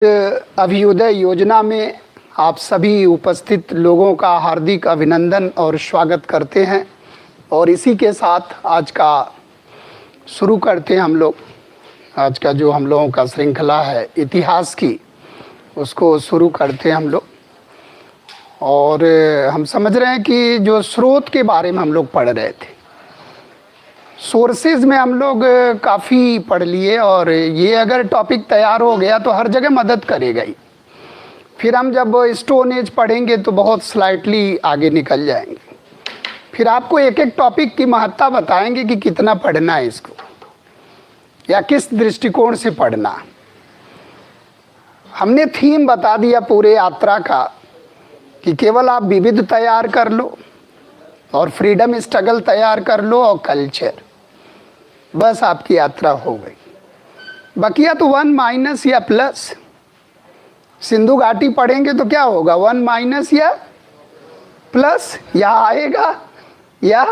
अभियोदय योजना में आप सभी उपस्थित लोगों का हार्दिक अभिनंदन और स्वागत करते हैं। और इसी के साथ आज का शुरू करते हैं हम लोग। आज का जो हम लोगों का श्रृंखला है इतिहास की, उसको शुरू करते हैं हम लोग। और हम समझ रहे हैं कि जो स्रोत के बारे में हम लोग पढ़ रहे थे, सोर्सेज में हम लोग काफ़ी पढ़ लिए, और ये अगर टॉपिक तैयार हो गया तो हर जगह मदद करेगा ही। फिर हम जब स्टोन एज पढ़ेंगे तो बहुत स्लाइटली आगे निकल जाएंगे। फिर आपको एक एक टॉपिक की महत्ता बताएंगे कि कितना पढ़ना है इसको, या किस दृष्टिकोण से पढ़ना। हमने थीम बता दिया पूरे यात्रा का कि केवल आप विविध तैयार कर लो और फ्रीडम स्ट्रगल तैयार कर लो और कल्चर, बस आपकी यात्रा हो गई। बकिया तो 1 माइनस या प्लस। सिंधु घाटी पढ़ेंगे तो क्या होगा, 1 माइनस या प्लस, या आएगा या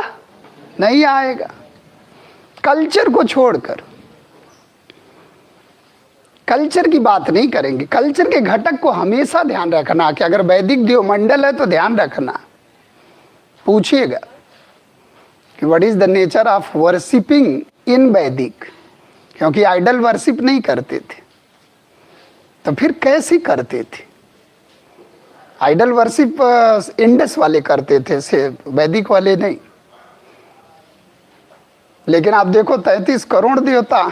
नहीं आएगा। कल्चर को छोड़कर कल्चर की बात नहीं करेंगे। कल्चर के घटक को हमेशा ध्यान रखना कि अगर वैदिक देवमंडल है तो ध्यान रखना, पूछिएगा कि what is the nature of worshipping in Vedic, क्योंकि आइडल वर्शिप नहीं करते थे तो फिर कैसे करते थे। आइडल वर्शिप इंडस वाले करते थे, से वैदिक वाले नहीं। लेकिन आप देखो 33 करोड़ देवता,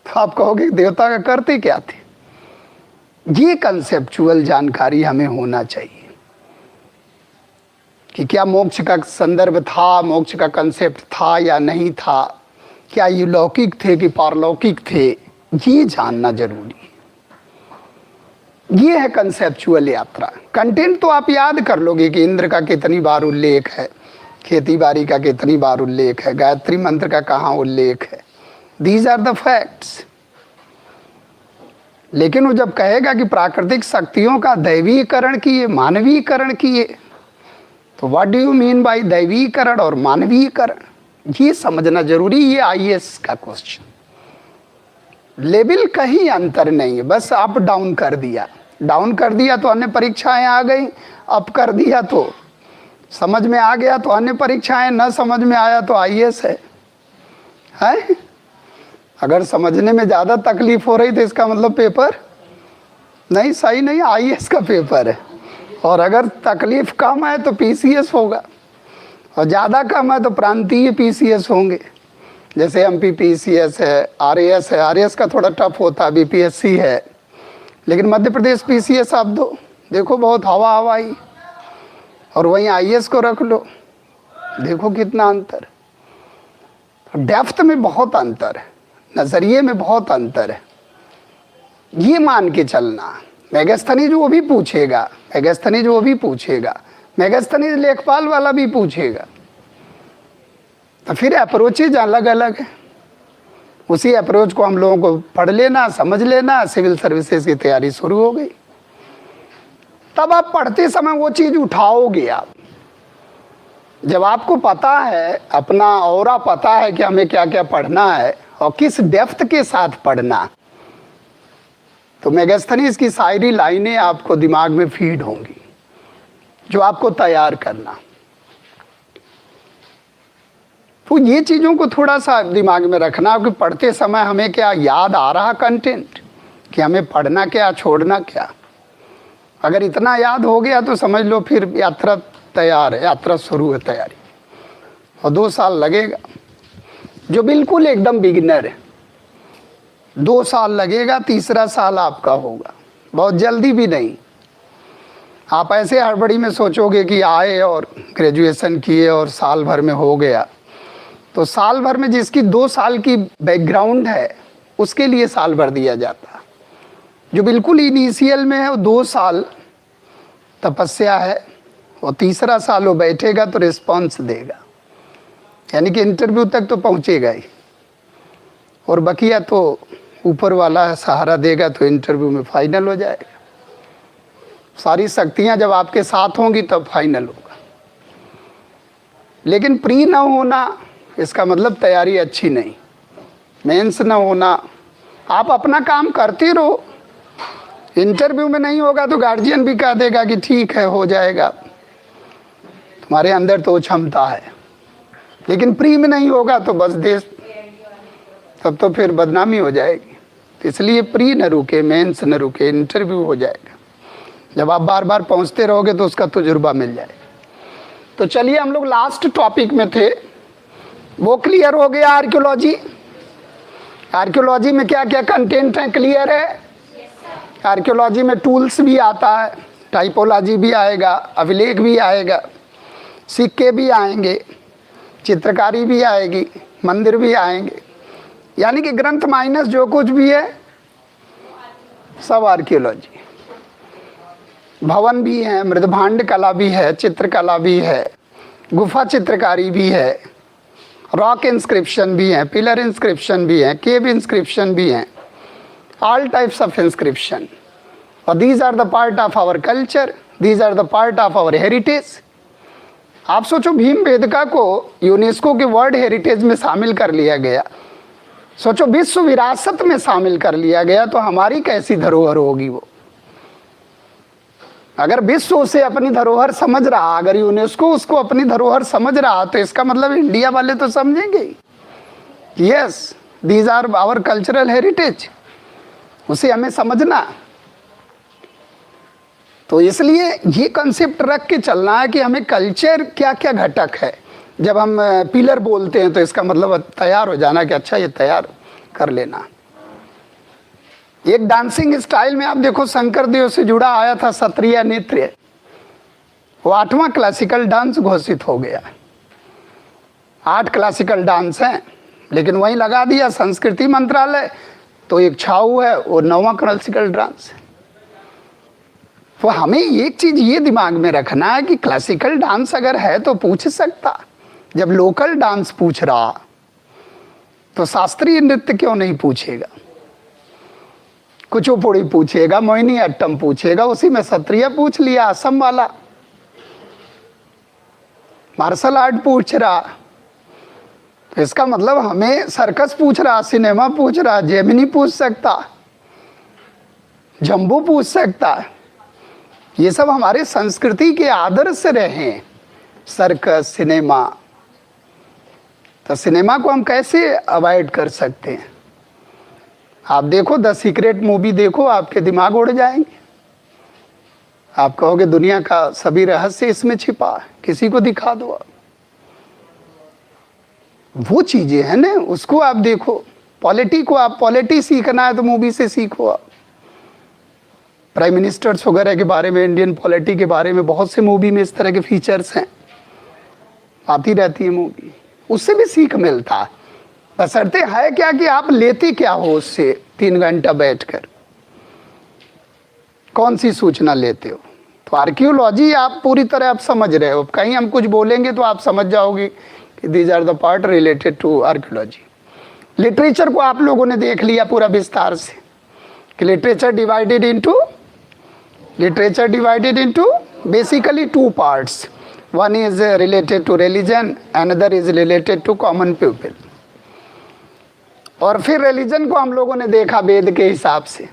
तो आप कहोगे देवता का करते क्या थे। ये कंसेप्चुअल जानकारी हमें होना चाहिए कि क्या मोक्ष का संदर्भ था, मोक्ष का कंसेप्ट था या नहीं था, क्या ये लौकिक थे कि पारलौकिक थे, ये जानना जरूरी है। ये है कंसेप्चुअल यात्रा। कंटेंट तो आप याद कर लोगे कि इंद्र का कितनी बार उल्लेख है, खेती बाड़ी का कितनी बार उल्लेख है, गायत्री मंत्र का कहाँ उल्लेख है। These are the facts. लेकिन वो जब कहेगा कि प्राकृतिक शक्तियों का दैवीकरण किए, मानवीकरण किए, तो what do you mean by दैवीकरण और मानवीकरण, ये समझना जरूरी। ये आईएएस का क्वेश्चन, लेवल कहीं अंतर नहीं है, बस अप डाउन कर दिया। डाउन कर दिया तो अन्य परीक्षाएं आ गई, अप कर दिया तो समझ में आ गया तो अन्य परीक्षाएं, न समझ में आया तो आईएएस है। अगर समझने में ज़्यादा तकलीफ हो रही तो इसका मतलब पेपर नहीं सही नहीं, आईएएस का पेपर है। और अगर तकलीफ कम है तो पीसीएस होगा, और ज़्यादा कम है तो प्रांतीय पीसीएस होंगे। जैसे एमपी पीसीएस है, आरएएस है। आरएएस का थोड़ा टफ होता है, बीपीएससी है। लेकिन मध्य प्रदेश पीसीएस आप देखो बहुत हवा हवाई, और वहीं आईएएस को रख लो, देखो कितना अंतर। डेप्थ में बहुत अंतर है, नज़रिए में बहुत अंतर है। ये मान के चलना। मेगास्थनीज वो भी पूछेगा, मेगास्थनीज वो भी पूछेगा, मेगास्थनीज लेखपाल वाला भी पूछेगा। तो फिर अप्रोचेज अलग अलग है। उसी अप्रोच को हम लोगों को पढ़ लेना, समझ लेना, सिविल सर्विसेज की तैयारी शुरू हो गई। तब आप पढ़ते समय वो चीज़ उठाओगे आप, जब आपको पता है, अपना औरा पता है कि हमें क्या क्या पढ़ना है और किस डेप्थ के साथ पढ़ना, तो मेगास्थनीज की सारी लाइनें आपको दिमाग में फीड होंगी जो आपको तैयार करना। तो ये चीज़ों को थोड़ा सा दिमाग में रखना कि पढ़ते समय हमें क्या याद आ रहा कंटेंट, कि हमें पढ़ना क्या, छोड़ना क्या। अगर इतना याद हो गया तो समझ लो फिर यात्रा तैयार है, यात्रा शुरू है तैयारी। और 2 साल लगेगा। जो बिल्कुल एकदम बिगिनर है 2 साल लगेगा, तीसरा साल आपका होगा, बहुत जल्दी भी नहीं। आप ऐसे हड़बड़ी में सोचोगे कि आए और ग्रेजुएशन किए और साल भर में हो गया, तो साल भर में जिसकी 2 साल की बैकग्राउंड है उसके लिए साल भर दिया जाता। जो बिल्कुल इनिशियल में है वो 2 साल तपस्या है, और तीसरा साल वो बैठेगा तो रिस्पॉन्स देगा, यानी कि इंटरव्यू तक तो पहुंचेगा ही। और बकिया तो ऊपर वाला सहारा देगा तो इंटरव्यू में फाइनल हो जाएगा। सारी शक्तियां जब आपके साथ होंगी तब फाइनल होगा। लेकिन प्री ना होना इसका मतलब तैयारी अच्छी नहीं, मेंस ना होना। आप अपना काम करते रहो, इंटरव्यू में नहीं होगा तो गार्जियन भी कह देगा कि ठीक है हो जाएगा, तुम्हारे अंदर तो क्षमता है। लेकिन प्री में नहीं होगा तो बस देश, तब तो फिर बदनामी हो जाएगी। तो इसलिए प्री न रुके, मेंस न रुके, इंटरव्यू हो जाएगा। जब आप बार बार पहुंचते रहोगे तो उसका तजुर्बा मिल जाएगा। तो चलिए हम लोग लास्ट टॉपिक में थे, वो क्लियर हो गया। आर्कियोलॉजी, आर्कियोलॉजी में क्या क्या कंटेंट है, क्लियर है? आर्कियोलॉजी में टूल्स भी आता है, टाइपोलॉजी भी आएगा, अभिलेख भी आएगा, सिक्के भी आएंगे, चित्रकारी भी आएगी, मंदिर भी आएंगे, यानी कि ग्रंथ माइनस जो कुछ भी है सब आर्कियोलॉजी। भवन भी है, मृदभांड कला भी है, चित्रकला भी है, गुफा चित्रकारी भी है, रॉक इंस्क्रिप्शन भी है, पिलर इंस्क्रिप्शन भी है, केव इंस्क्रिप्शन भी है, ऑल टाइप्स ऑफ इंस्क्रिप्शन। और these are the part of our culture, these are the part of our heritage. आप सोचो भीमबेटका को यूनेस्को के वर्ल्ड हेरिटेज में शामिल कर लिया गया, सोचो विश्व विरासत में शामिल कर लिया गया, तो हमारी कैसी धरोहर होगी वो। अगर विश्व उसे अपनी धरोहर समझ रहा, अगर यूनेस्को उसको अपनी धरोहर समझ रहा, तो इसका मतलब इंडिया वाले तो समझेंगे yes these are our cultural heritage, उसे हमें समझना। तो इसलिए ये कंसेप्ट रख के चलना है कि हमें कल्चर क्या क्या घटक है। जब हम पिलर बोलते हैं तो इसका मतलब तैयार हो जाना कि अच्छा ये तैयार कर लेना। एक डांसिंग स्टाइल में आप देखो शंकर देव से जुड़ा आया था क्षत्रिय नृत्य, वो 8वां क्लासिकल डांस घोषित हो गया। 8 क्लासिकल डांस हैं, लेकिन वहीं लगा दिया संस्कृति मंत्रालय, तो एक छाऊ है वो 9वां क्लासिकल डांस है। तो हमें एक चीज ये दिमाग में रखना है कि क्लासिकल डांस अगर है तो पूछ सकता, जब लोकल डांस पूछ रहा तो शास्त्रीय नृत्य क्यों नहीं पूछेगा? कुचिपुड़ी पूछेगा, मोहिनी अट्टम पूछेगा, उसी में क्षत्रिय पूछ लिया, असम वाला मार्शल आर्ट पूछ रहा। तो इसका मतलब हमें सर्कस पूछ रहा, सिनेमा पूछ रहा, जेमिनी पूछ सकता, जम्बू पूछ सकता। ये सब हमारे संस्कृति के आदर्श से रहे, सर्कस, सिनेमा। तो सिनेमा को हम कैसे अवॉइड कर सकते हैं? आप देखो द सीक्रेट मूवी देखो, आपके दिमाग उड़ जाएंगे। आप कहोगे दुनिया का सभी रहस्य इसमें छिपा है, किसी को दिखा दो आप। वो चीजें हैं ना, उसको आप देखो। पॉलिटी को आप, पॉलिटी सीखना है तो मूवी से सीखो आप। प्राइम मिनिस्टर्स वगैरह के बारे में, इंडियन पॉलिटी के बारे में बहुत से मूवी में इस तरह के फीचर्स हैं, आती रहती है मूवी, उससे भी सीख मिलता है। बशर्ते है क्या कि आप लेते क्या हो उससे 3 घंटा बैठकर, कौन सी सूचना लेते हो। तो आर्कियोलॉजी आप पूरी तरह आप समझ रहे हो, कहीं हम कुछ बोलेंगे तो आप समझ जाओगे कि these are the part related to archaeology. Literature को आप लोगों ने देख लिया पूरा विस्तार से कि literature divided into basically 2 parts. One is related to religion, another is related to common people. और फिर रिलीजन को हम लोगों ने देखा वेद के हिसाब से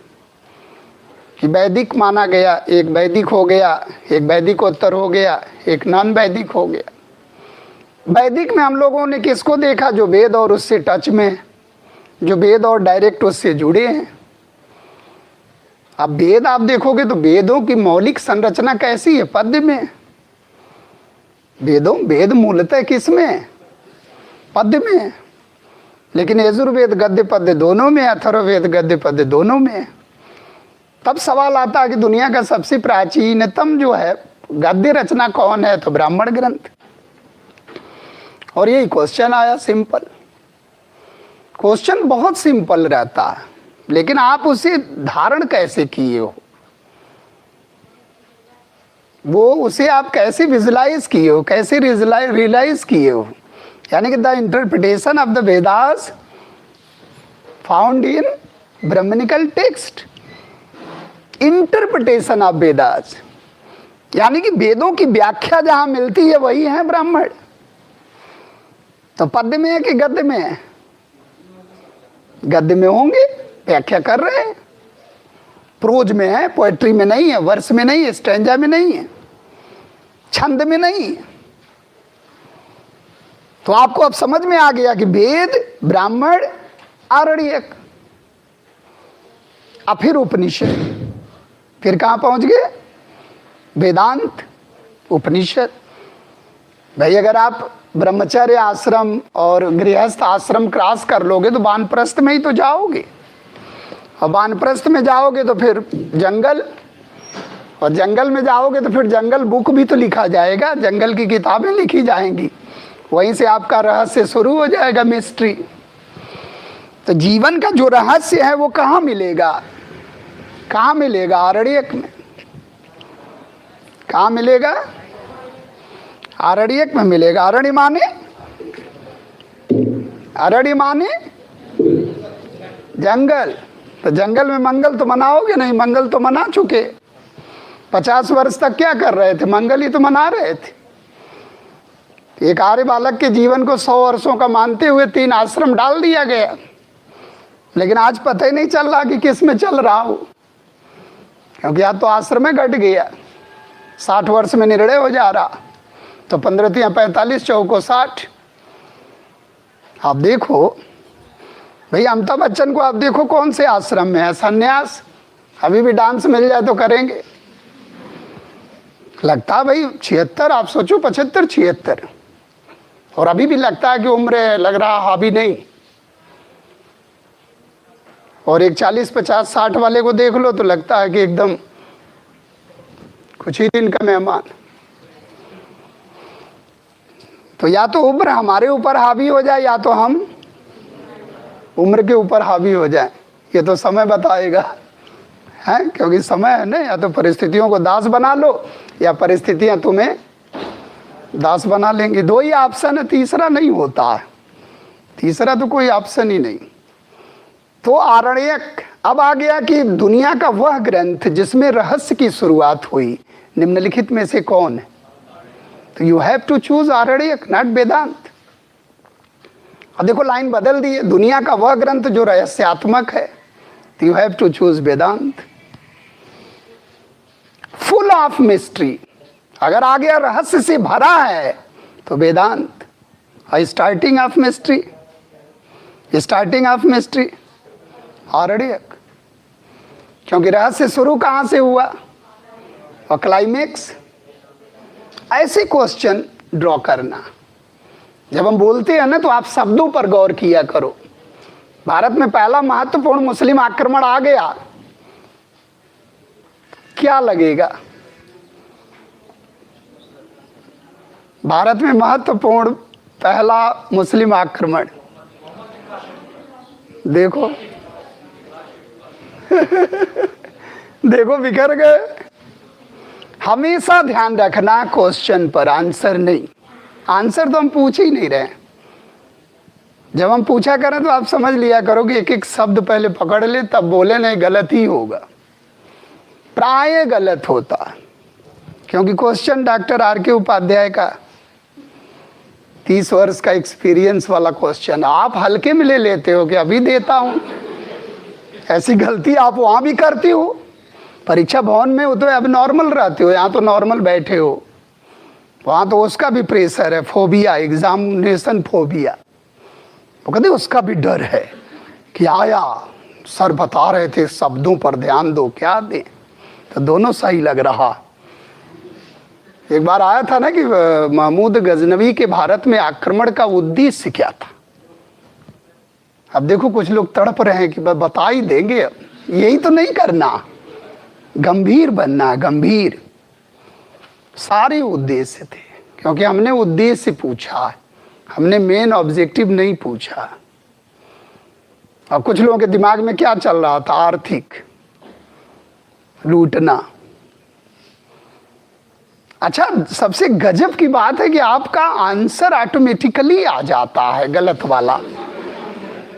कि वैदिक माना गया, एक वैदिक हो गया, एक वैदिकोत्तर हो गया, एक नॉन वैदिक हो गया। वैदिक में हम लोगों ने किसको देखा? जो वेद और उससे टच में, जो वेद और डायरेक्ट उससे जुड़े हैं। अब वेद आप देखोगे तो वेदों की मौलिक संरचना कैसी है? पद्य में। वेद मूलतः किस में? पद्य में। लेकिन यजुर्वेद गद्य पद्य दोनों में, अथर्ववेद गद्य पद्य दोनों में। तब सवाल आता है कि दुनिया का सबसे प्राचीनतम जो है गद्य रचना कौन है? तो ब्राह्मण ग्रंथ। और यही क्वेश्चन आया, सिंपल क्वेश्चन, बहुत सिंपल रहता है, लेकिन आप उसे धारण कैसे किए हो, वो उसे आप कैसे विजुलाइज किए हो, कैसे रियलाइज किए हो। यानी कि the interpretation of the Vedas found in Brahmanical text. Interpretation of Vedas यानी कि वेदों की व्याख्या जहां मिलती है वही है ब्राह्मण। तो पद्य में है कि गद्य में है? गद्य में होंगे, व्याख्या कर रहे हैं। प्रोज में है, पोएट्री में नहीं है, वर्स में नहीं है, स्टैंजा में नहीं है, छंद में नहीं है। तो आपको अब समझ में आ गया कि वेद, ब्राह्मण, आरण्यक, अब फिर उपनिषद, फिर कहां पहुंच गए? वेदांत, उपनिषद। भाई अगर आप ब्रह्मचर्य आश्रम और गृहस्थ आश्रम क्रॉस कर लोगे तो वानप्रस्थ में ही तो जाओगे, और वानप्रस्थ में जाओगे तो फिर जंगल, और जंगल में जाओगे तो फिर जंगल बुक भी तो लिखा जाएगा, जंगल की किताबें लिखी जाएंगी, वहीं से आपका रहस्य शुरू हो जाएगा, मिस्ट्री। तो जीवन का जो रहस्य है वो कहाँ मिलेगा? कहाँ मिलेगा? आरण्यक में। कहाँ मिलेगा? आरण्यक में मिलेगा। आरण्य माने, आरण्य माने जंगल। तो जंगल में मंगल तो मनाओगे नहीं, मंगल तो मना चुके। 50 वर्ष तक क्या कर रहे थे? मंगल ही तो मना रहे थे। एक आर्य बालक के जीवन को 100 वर्षों का मानते हुए 3 आश्रम डाल दिया गया, लेकिन आज पता ही नहीं चल रहा कि किस में चल रहा हो, क्योंकि आज तो आश्रम में घट गया। 60 वर्ष में निर्णय हो जा रहा, तो 15 45 चौको 60। आप देखो भाई, अमिताभ बच्चन को आप देखो कौन से आश्रम में है, संन्यास। अभी भी डांस मिल जाए तो करेंगे। लगता है भाई 76, आप सोचो 75 76, और अभी भी लगता है कि उम्र है, लग रहा हॉबी नहीं। और एक 40 50 60 वाले को देख लो तो लगता है कि एकदम कुछ ही दिन का मेहमान। तो या तो उम्र हमारे ऊपर हावी हो जाए, या तो हम उम्र के ऊपर हावी हो जाए। ये तो समय बताएगा, है, क्योंकि समय है ना, या तो परिस्थितियों को दास बना लो या परिस्थितियां तुम्हें दास बना लेंगी। 2 ही ऑप्शन है, तीसरा नहीं होता है। तीसरा तो कोई ऑप्शन ही नहीं। तो आरण्यक अब आ गया कि दुनिया का वह ग्रंथ जिसमें रहस्य की शुरुआत हुई निम्नलिखित में से कौन है? तो you have to choose Aranyaka, not Vedanta. अब देखो लाइन बदल दी है, दुनिया का वह ग्रंथ जो रहस्यात्मक है, तो you have to choose Vedanta. Full of mystery, अगर आ गया रहस्य से भरा है तो Vedanta. Starting of mystery, starting of mystery Aranyaka, क्योंकि रहस्य शुरू कहां से हुआ और क्लाइमेक्स। ऐसे क्वेश्चन ड्रॉ करना। जब हम बोलते हैं ना तो आप शब्दों पर गौर किया करो। भारत में पहला महत्वपूर्ण मुस्लिम आक्रमण आ गया, क्या लगेगा? भारत में महत्वपूर्ण पहला मुस्लिम आक्रमण, देखो देखो बिखर गए। हमेशा ध्यान रखना क्वेश्चन पर, आंसर नहीं। आंसर तो हम पूछ ही नहीं रहे। जब हम पूछा करें तो आप समझ लिया करो कि एक एक शब्द पहले पकड़ ले, तब बोले, नहीं गलत ही होगा, प्राय गलत होता। क्योंकि क्वेश्चन डॉक्टर आर.के. उपाध्याय का 30 वर्ष का एक्सपीरियंस वाला क्वेश्चन आप हल्के में ले लेते हो कि अभी देता हूं। ऐसी गलती आप वहां भी करती हो। परीक्षा भवन में हो तो अब नॉर्मल रहते हो, यहाँ तो नॉर्मल बैठे हो, वहां तो उसका भी प्रेशर है, फोबिया, एग्जामिनेशन फोबिया। वो कहते उसका भी डर है कि आया सर बता रहे थे शब्दों पर ध्यान दो, क्या दें। तो दोनों सही लग रहा। एक बार आया था ना कि महमूद गजनवी के भारत में आक्रमण का उद्देश्य क्या था। अब देखो कुछ लोग तड़प रहे हैं कि बता ही देंगे, यही तो नहीं करना, गंभीर बनना, गंभीर। सारे उद्देश्य थे, क्योंकि हमने उद्देश्य पूछा, हमने मेन ऑब्जेक्टिव नहीं पूछा। और कुछ लोगों के दिमाग में क्या चल रहा था? आर्थिक लूटना। अच्छा, सबसे गजब की बात है कि आपका आंसर ऑटोमेटिकली आ जाता है गलत वाला।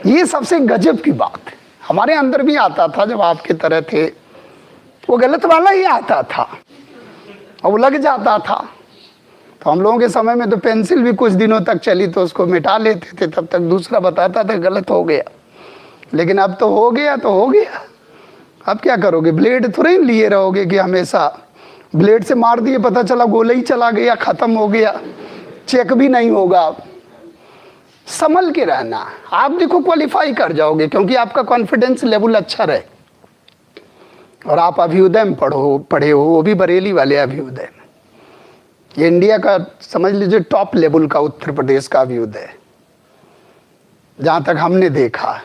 ये सबसे गजब की बात है। हमारे अंदर भी आता था जब आपके तरह थे, वो गलत वाला ही आता था और वो लग जाता था। तो हम लोगों के समय में तो पेंसिल भी कुछ दिनों तक चली तो उसको मिटा लेते थे, तब तक दूसरा बताता था गलत हो गया। लेकिन अब तो हो गया तो हो गया, अब क्या करोगे, ब्लेड थोड़े लिए रहोगे कि हमेशा ब्लेड से मार दिए, पता चला गोला ही चला गया, खत्म हो गया, चेक भी नहीं होगा। अब संभल के रहना, आप देखो क्वालिफाई कर जाओगे, क्योंकि आपका कॉन्फिडेंस लेवल अच्छा रहे। और आप अभ्युदय में पढ़े हो, वो भी बरेली वाले अभ्युदय में। ये इंडिया का समझ लीजिए टॉप लेवल का उत्तर प्रदेश का अभ्युदय, जहाँ तक हमने देखा,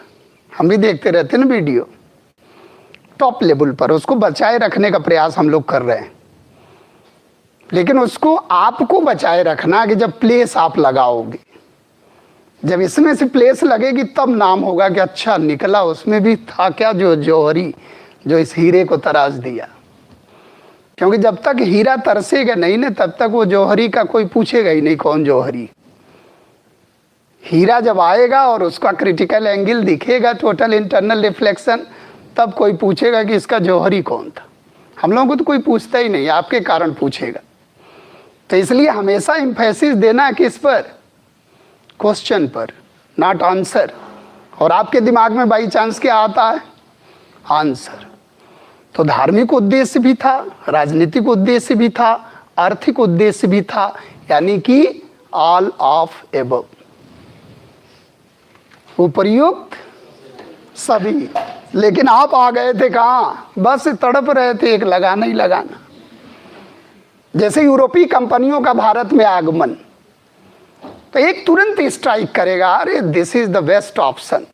हम भी देखते रहते हैं ना वीडियो, टॉप लेवल पर उसको बचाए रखने का प्रयास हम लोग कर रहे हैं। लेकिन उसको आपको बचाए रखना कि जब प्लेस आप लगाओगे, जब इसमें से प्लेस लगेगी तब नाम होगा कि अच्छा निकला, उसमें भी था क्या जो जौहरी जो इस हीरे को तराश दिया। क्योंकि जब तक हीरा तरसेगा नहीं ना, तब तक वो जौहरी का कोई पूछेगा ही नहीं कौन जौहरी। हीरा जब आएगा और उसका क्रिटिकल एंगल दिखेगा, टोटल इंटरनल रिफ्लेक्शन, तब कोई पूछेगा कि इसका जौहरी कौन था। हम लोगों को तो कोई पूछता ही नहीं, आपके कारण पूछेगा। तो इसलिए हमेशा एम्फेसिस देना किस पर, क्वेश्चन पर, नॉट आंसर। और आपके दिमाग में बाई चांस क्या आता है, आंसर। तो धार्मिक उद्देश्य भी था, राजनीतिक उद्देश्य भी था, आर्थिक उद्देश्य भी था, यानी कि ऑल ऑफ एबव, उपर्युक्त सभी। लेकिन आप आ गए थे कहाँ, बस तड़प रहे थे एक लगाना ही लगाना। जैसे यूरोपीय कंपनियों का भारत में आगमन, तो एक तुरंत स्ट्राइक करेगा, अरे this is the best option,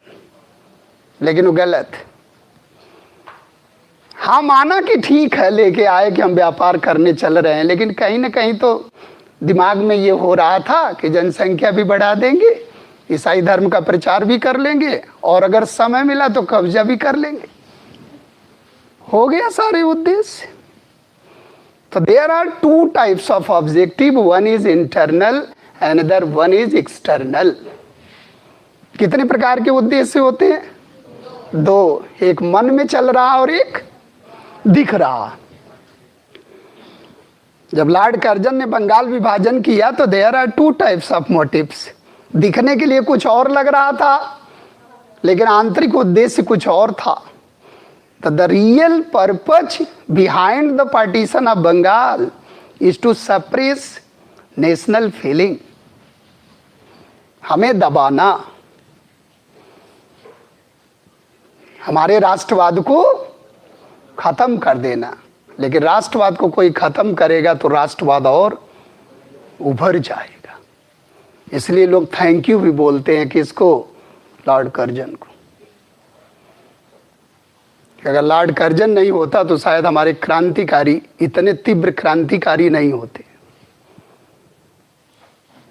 लेकिन वो गलत। हाँ माना कि ठीक है, लेके आए कि हम व्यापार करने चल रहे हैं, लेकिन कहीं ना कहीं तो दिमाग में ये हो रहा था कि जनसंख्या भी बढ़ा देंगे, ईसाई धर्म का प्रचार भी कर लेंगे, और अगर समय मिला तो कब्जा भी कर लेंगे। हो गया सारे उद्देश्य। तो there are two types of objective, one is internal, another one is external. कितने प्रकार के उद्देश्य होते हैं, दो, एक मन में चल रहा और एक दिख रहा। जब लॉर्ड कर्जन ने बंगाल विभाजन किया तो there are two types of motives. दिखने के लिए कुछ और लग रहा था, लेकिन आंतरिक उद्देश्य कुछ और था। तो the real purpose behind the partition of Bengal is to suppress national feeling, हमें दबाना, हमारे राष्ट्रवाद को खत्म कर देना। लेकिन राष्ट्रवाद को कोई खत्म करेगा तो राष्ट्रवाद और उभर जाएगा। इसलिए लोग थैंक यू भी बोलते हैं किसको, लॉर्ड कर्जन को। अगर लॉर्ड कर्जन नहीं होता तो शायद हमारे क्रांतिकारी इतने तीव्र क्रांतिकारी नहीं होते,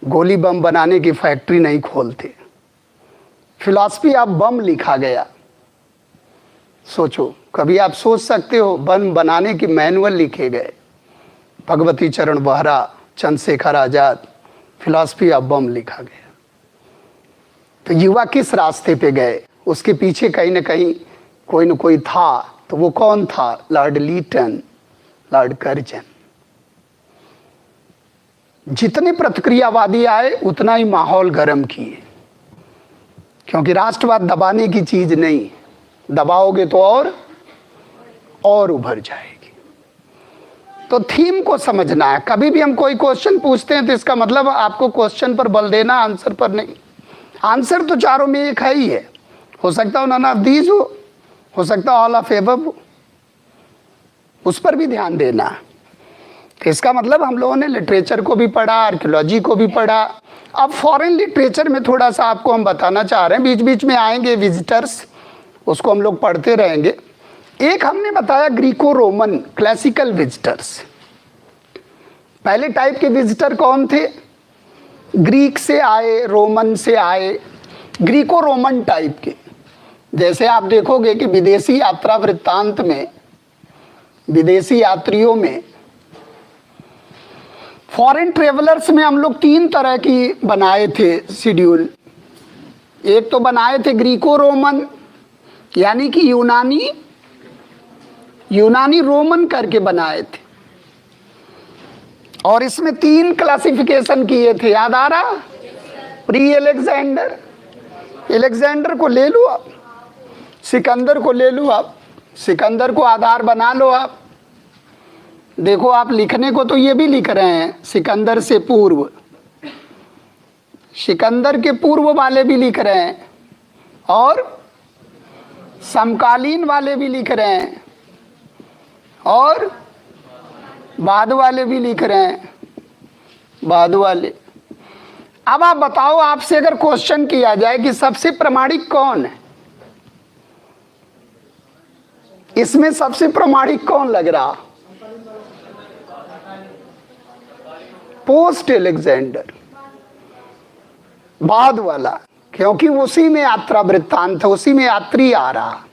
गोली बम बनाने की फैक्ट्री नहीं खोलते, फिलॉसफी ऑफ बम लिखा गया। सोचो, कभी आप सोच सकते हो बम बनाने की मैनुअल लिखे गए, भगवती चरण बेहरा, चंद्रशेखर आजाद, फिलॉसफी ऑफ बम लिखा गया। तो युवा किस रास्ते पे गए, उसके पीछे कहीं ना कहीं कोई न कोई था। तो वो कौन था, लॉर्ड लीटन, लॉर्ड कर्जन। जितने प्रतिक्रियावादी आए उतना ही माहौल गर्म किए, क्योंकि राष्ट्रवाद दबाने की चीज नहीं, दबाओगे तो और उभर जाएगी। तो थीम को समझना है। कभी भी हम कोई क्वेश्चन पूछते हैं तो इसका मतलब आपको क्वेश्चन पर बल देना, आंसर पर नहीं। आंसर तो चारों में एक है ही है, हो सकता है नन ऑफ दीज हो सकता है ऑल ऑफ एबव, उस पर भी ध्यान देना। तो इसका मतलब हम लोगों ने लिटरेचर को भी पढ़ा, आर्कियोलॉजी को भी पढ़ा। अब फॉरेन लिटरेचर में थोड़ा सा आपको हम बताना चाह रहे हैं, बीच बीच में आएंगे विजिटर्स, उसको हम लोग पढ़ते रहेंगे। एक हमने बताया ग्रीको रोमन क्लासिकल विजिटर्स। पहले टाइप के विजिटर कौन थे, ग्रीक से आए, रोमन से आए, ग्रीको रोमन टाइप के। जैसे आप देखोगे कि विदेशी यात्रा वृत्तांत में, विदेशी यात्रियों में, फॉरेन ट्रेवलर्स में हम लोग तीन तरह की बनाए थे शेड्यूल। एक तो बनाए थे ग्रीको रोमन, यानी कि यूनानी रोमन करके बनाए थे, और इसमें तीन क्लासिफिकेशन किए थे, याद आ रहा, प्री एलेक्जेंडर, एलेक्जेंडर को ले लो आप, सिकंदर को ले लो आप, सिकंदर को आधार बना लो आप। देखो आप लिखने को तो ये भी लिख रहे हैं सिकंदर से पूर्व, सिकंदर के पूर्व वाले भी लिख रहे हैं और समकालीन वाले भी लिख रहे हैं और बाद वाले भी लिख रहे हैं, बाद वाले। अब आप बताओ, आपसे अगर क्वेश्चन किया जाए कि सबसे प्रामाणिक कौन है, इसमें सबसे प्रामाणिक कौन लग रहा? पोस्ट एलेक्जेंडर, बाद वाला, क्योंकि उसी में यात्रा वृत्तांत है, उसी में यात्री आ रहा,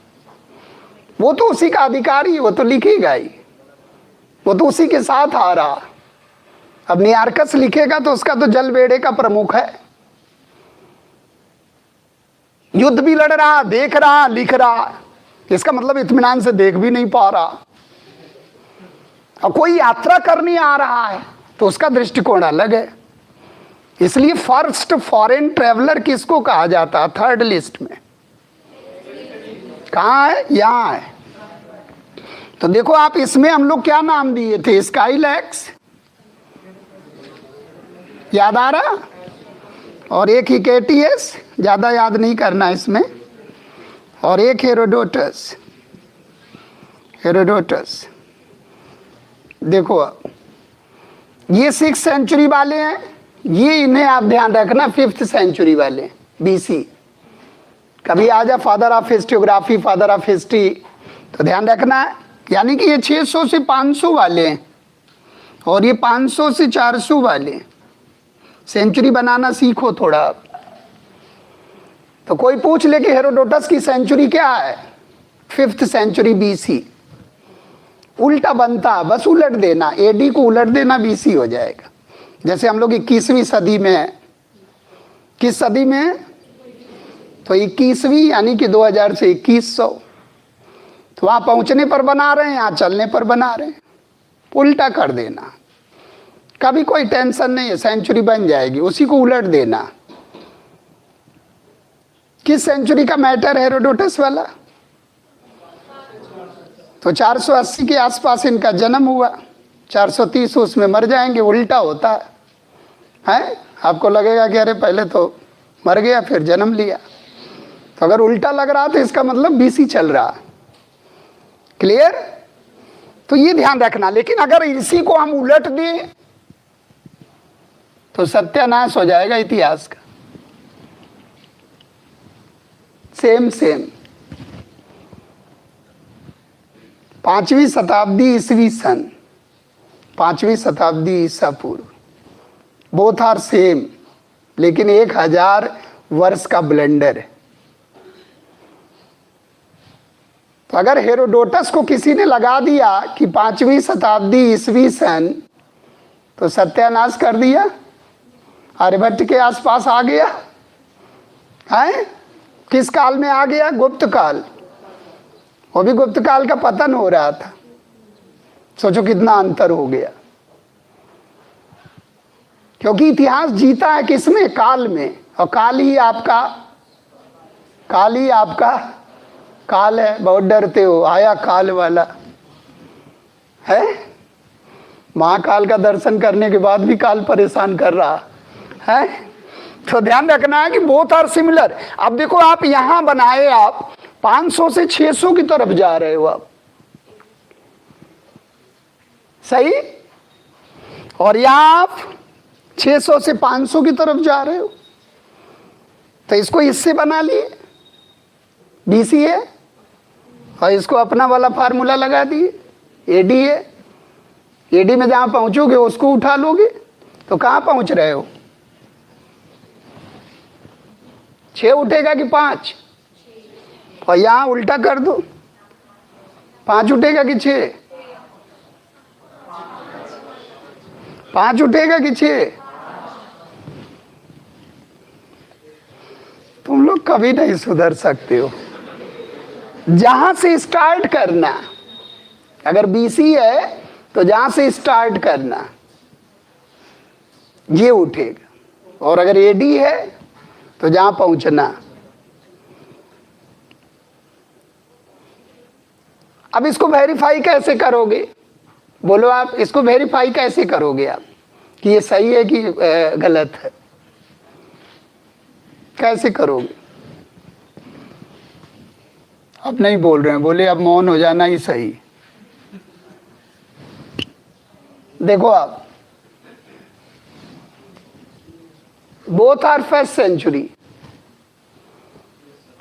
वो तो उसी का अधिकारी, वो तो लिखेगा ही, वो तो उसी के साथ आ रहा। अब नियार्कस लिखेगा तो उसका तो जल बेड़े का प्रमुख है, युद्ध भी लड़ रहा, देख रहा, लिख रहा, इसका मतलब इत्मीनान से देख भी नहीं पा रहा। और कोई यात्रा करने आ रहा है तो उसका दृष्टिकोण अलग है। इसलिए फर्स्ट फॉरेन ट्रेवलर किसको कहा जाता है? थर्ड लिस्ट में कहाँ है? यहाँ है। तो देखो आप, इसमें हम लोग क्या नाम दिए थे? स्काईलैक्स, याद आ रहा? और एक हिकेटियस, ज्यादा याद नहीं करना इसमें, और एक हेरोडोटस। हेरोडोटस देखो आप, ये 6th सेंचुरी वाले हैं, ये इन्हें आप ध्यान रखना 5th सेंचुरी वाले बीसी। कभी आ जा father of historiography, father of history, तो ध्यान रखना है। यानी कि ये 600 से 500 वाले हैं और ये 500 से 400 वाले हैं। सेंचुरी बनाना सीखो थोड़ा आप। तो कोई पूछ ले कि हेरोडोटस की सेंचुरी क्या है? 5th century BC. उल्टा बनता, बस उलट देना, एडी को उलट देना, बीसी हो जाएगा। जैसे हम लोग 21वीं सदी में है, किस सदी में है? तो 21वीं, यानी कि 2000 से 2100। तो वहां पहुंचने पर बना रहे हैं, यहाँ चलने पर बना रहे हैं, उल्टा कर देना। कभी कोई टेंशन नहीं है, सेंचुरी बन जाएगी, उसी को उलट देना। किस सेंचुरी का मैटर है हेरोडोटस वाला? तो 480 के आसपास इनका जन्म हुआ, 430 उसमें मर जाएंगे। उल्टा होता है? आपको लगेगा कि अरे पहले तो मर गया फिर जन्म लिया। तो अगर उल्टा लग रहा तो इसका मतलब बीसी चल रहा। क्लियर? तो ये ध्यान रखना। लेकिन अगर इसी को हम उलट दें तो सत्यानाश हो जाएगा इतिहास का। सेम 5वीं शताब्दी ईसवी सन, 5वीं शताब्दी ईसा पूर्व, बोथ आर सेम, लेकिन 1000 वर्ष का ब्लेंडर है। तो अगर हेरोडोटस को किसी ने लगा दिया कि 5वीं शताब्दी ईसवी सन, तो सत्यानाश कर दिया। आर्यभट्ट के आसपास आ गया है। किस काल में आ गया? गुप्त काल। वो भी गुप्त काल का पतन हो रहा था। सोचो कितना अंतर हो गया। क्योंकि इतिहास जीता है किसमें? काल में। और काल ही आपका काल है। बहुत डरते हो, आया काल वाला है। महाकाल का दर्शन करने के बाद भी काल परेशान कर रहा है। तो ध्यान रखना है कि बोथ आर सिमिलर। अब देखो आप यहां बनाए, आप 500 से 600 की तरफ जा रहे हो आप, सही? और यहां आप 600 से 500 की तरफ जा रहे हो। तो इसको इससे बना लिए, बीसी है, और इसको अपना वाला फार्मूला लगा दिए, एडी है। एडी में जहां पहुंचोगे उसको उठा लोगे, तो कहां पहुंच रहे हो? 6 उठेगा कि 5? और यहां उल्टा कर दो, 5 उठेगा कि 6? 5 उठेगा कि 6? तुम लोग कभी नहीं सुधर सकते हो। जहां से स्टार्ट करना, अगर बीसी है तो जहां से स्टार्ट करना ये उठेगा, और अगर एडी है तो जहां पहुंचना। अब इसको वेरीफाई कैसे करोगे? बोलो आप, इसको वेरीफाई कैसे करोगे आप कि ये सही है कि गलत है? कैसे करोगे? अब नहीं बोल रहे हैं, बोले अब मौन हो जाना ही सही। देखो आप, बोथ आर फर्स्ट सेंचुरी,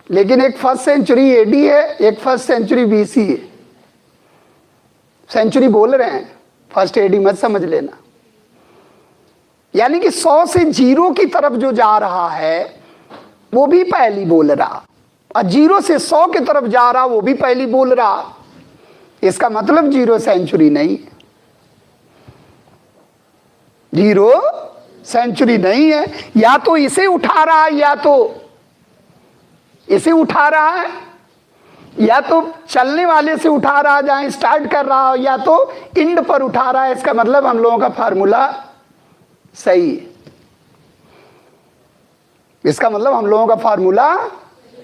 लेकिन एक फर्स्ट सेंचुरी एडी है, एक फर्स्ट सेंचुरी बीसी है। सेंचुरी बोल रहे हैं, फर्स्ट एडी मत समझ लेना। यानी कि 100 से 0 की तरफ जो जा रहा है वो भी पहली बोल रहा, और 0 से 100 की तरफ जा रहा वो भी पहली बोल रहा। इसका मतलब 0 सेंचुरी नहीं है, 0 सेंचुरी नहीं है। या तो इसे उठा रहा है, या तो इसे उठा रहा है, या तो चलने वाले से उठा रहा है जहां स्टार्ट कर रहा हो, या तो इंड पर उठा रहा है। इसका मतलब हम लोगों का फार्मूला सही है। इसका मतलब हम लोगों का फार्मूला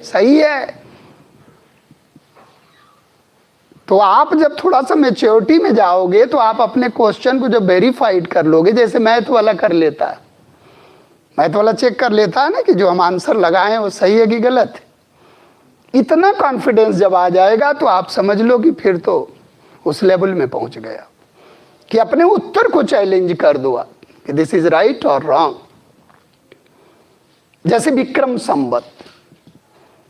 सही है। तो आप जब थोड़ा सा मैच्योरिटी में जाओगे तो आप अपने क्वेश्चन को जब वेरीफाइड कर लोगे, जैसे मैथ वाला कर लेता है, मैथ वाला चेक कर लेता है ना कि जो हम आंसर लगाए हैं वो सही है कि गलत है। इतना कॉन्फिडेंस जब आ जाएगा तो आप समझ लो कि फिर तो उस लेवल में पहुंच गया कि अपने उत्तर को चैलेंज कर दो आप कि दिस इज राइट और रॉन्ग। जैसे विक्रम संवत,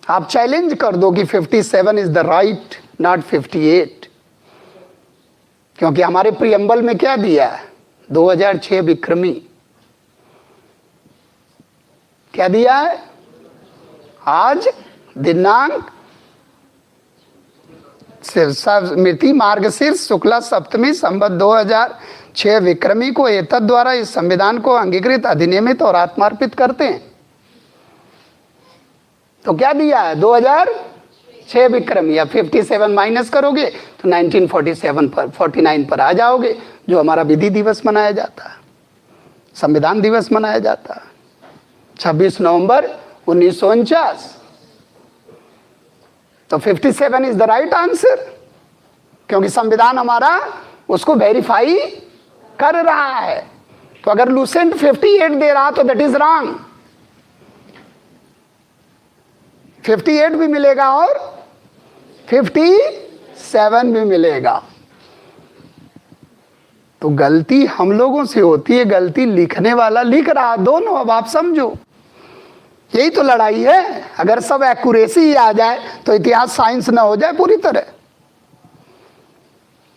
आप चैलेंज कर दो कि 57 इज द राइट, नॉट 58, क्योंकि हमारे प्रियम्बल में क्या दिया है? 2006 विक्रमी। क्या दिया है? आज दिनांक स्मृति मार्गशीर्ष शुक्ला सप्तमी संवत 2006 विक्रमी को एतद द्वारा इस संविधान को अंगीकृत, अधिनियमित और आत्मार्पित करते हैं। तो क्या दिया है? 2006 विक्रमी। या 57 माइनस करोगे तो 1947 पर 49 पर आ जाओगे, जो हमारा विधि दिवस मनाया जाता है, संविधान दिवस मनाया जाता है, 26 नवंबर 1949। तो 57 इज द राइट आंसर, क्योंकि संविधान हमारा उसको वेरीफाई कर रहा है। तो अगर लूसेंट 58 दे रहा तो दैट इज रॉन्ग। 58 भी मिलेगा और 57 भी मिलेगा। तो गलती हम लोगों से होती है, गलती लिखने वाला लिख रहा, दोनों। अब आप समझो, यही तो लड़ाई है। अगर सब एक्यूरेसी आ जाए तो इतिहास साइंस ना हो जाए पूरी तरह।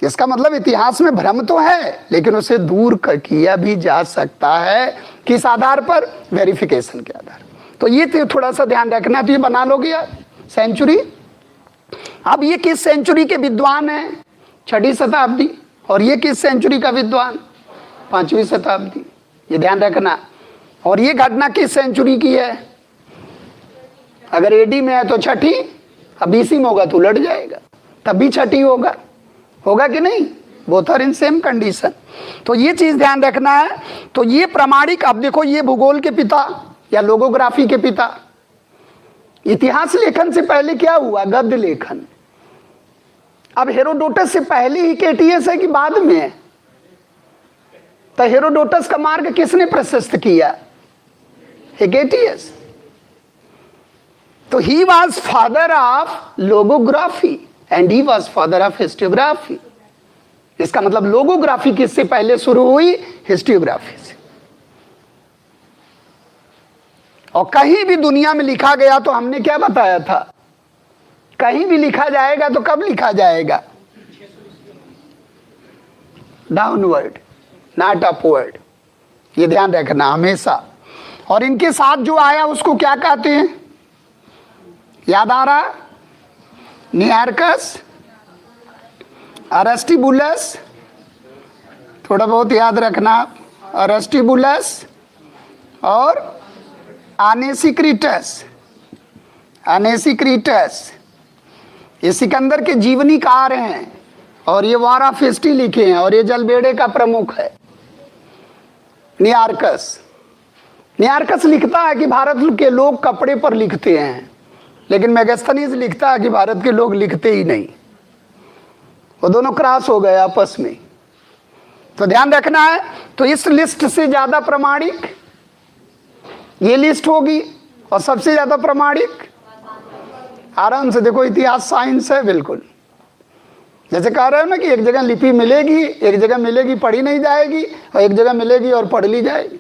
इसका मतलब इतिहास में भ्रम तो है, लेकिन उसे दूर किया भी जा सकता है। किस आधार पर? वेरिफिकेशन के आधार। तो ये तो थोड़ा सा ध्यान रखना। तो ये बना लोगे यार सेंचुरी। अब ये किस सेंचुरी के विद्वान हैं? 6वीं शताब्दी। और ये किस सेंचुरी का विद्वान? 5वीं शताब्दी। ये ध्यान रखना। और ये घटना किस सेंचुरी की है? अगर एडी में है तो 6ठी, अब बीसी में होगा तो उलट जाएगा, तब भी 6ठी होगा। होगा कि नहीं? Both are in same condition. तो ये चीज ध्यान रखना है। तो ये प्रामाणिक, अब देखो ये भूगोल के पिता या लोगोग्राफी के पिता। इतिहास लेखन से पहले क्या हुआ? गद्य लेखन। अब हेरोडोटस से पहले ही केटीएस है कि बाद में है? तो हेरोडोटस का मार्ग किसने प्रशस्त किया? हेकेटियस। तो he was father of logography and he was father of histography. इसका मतलब लोगोग्राफी किससे पहले शुरू हुई? हिस्टोग्राफी से। और कहीं भी दुनिया में लिखा गया तो हमने क्या बताया था? कहीं भी लिखा जाएगा तो कब लिखा जाएगा? Downward, not upward. ये ध्यान रखना हमेशा। और इनके साथ जो आया उसको क्या कहते हैं? याद आ रहा? नियार्कस, अरस्टिबुलस, थोड़ा बहुत याद रखना। अरस्टिबुलस और आनेसिक्रिटस। आनेसिक्रिटस ये सिकंदर के जीवनीकार हैं, और ये वाराफिस्टी लिखे हैं, और ये जलबेड़े का प्रमुख है नियार्कस। नियार्कस लिखता है कि भारत के लोग कपड़े पर लिखते हैं, लेकिन मेगास्थनीज लिखता है कि भारत के लोग लिखते ही नहीं। वो दोनों क्रॉस हो गए आपस में। तो ध्यान रखना है। तो इस लिस्ट से ज्यादा प्रमाणिक ये लिस्ट होगी, और सबसे ज्यादा प्रमाणिक, आराम से देखो, इतिहास साइंस है बिल्कुल। जैसे कह रहे हो ना कि एक जगह लिपि मिलेगी, एक जगह मिलेगी पढ़ी नहीं जाएगी, और एक जगह मिलेगी और पढ़ ली जाएगी।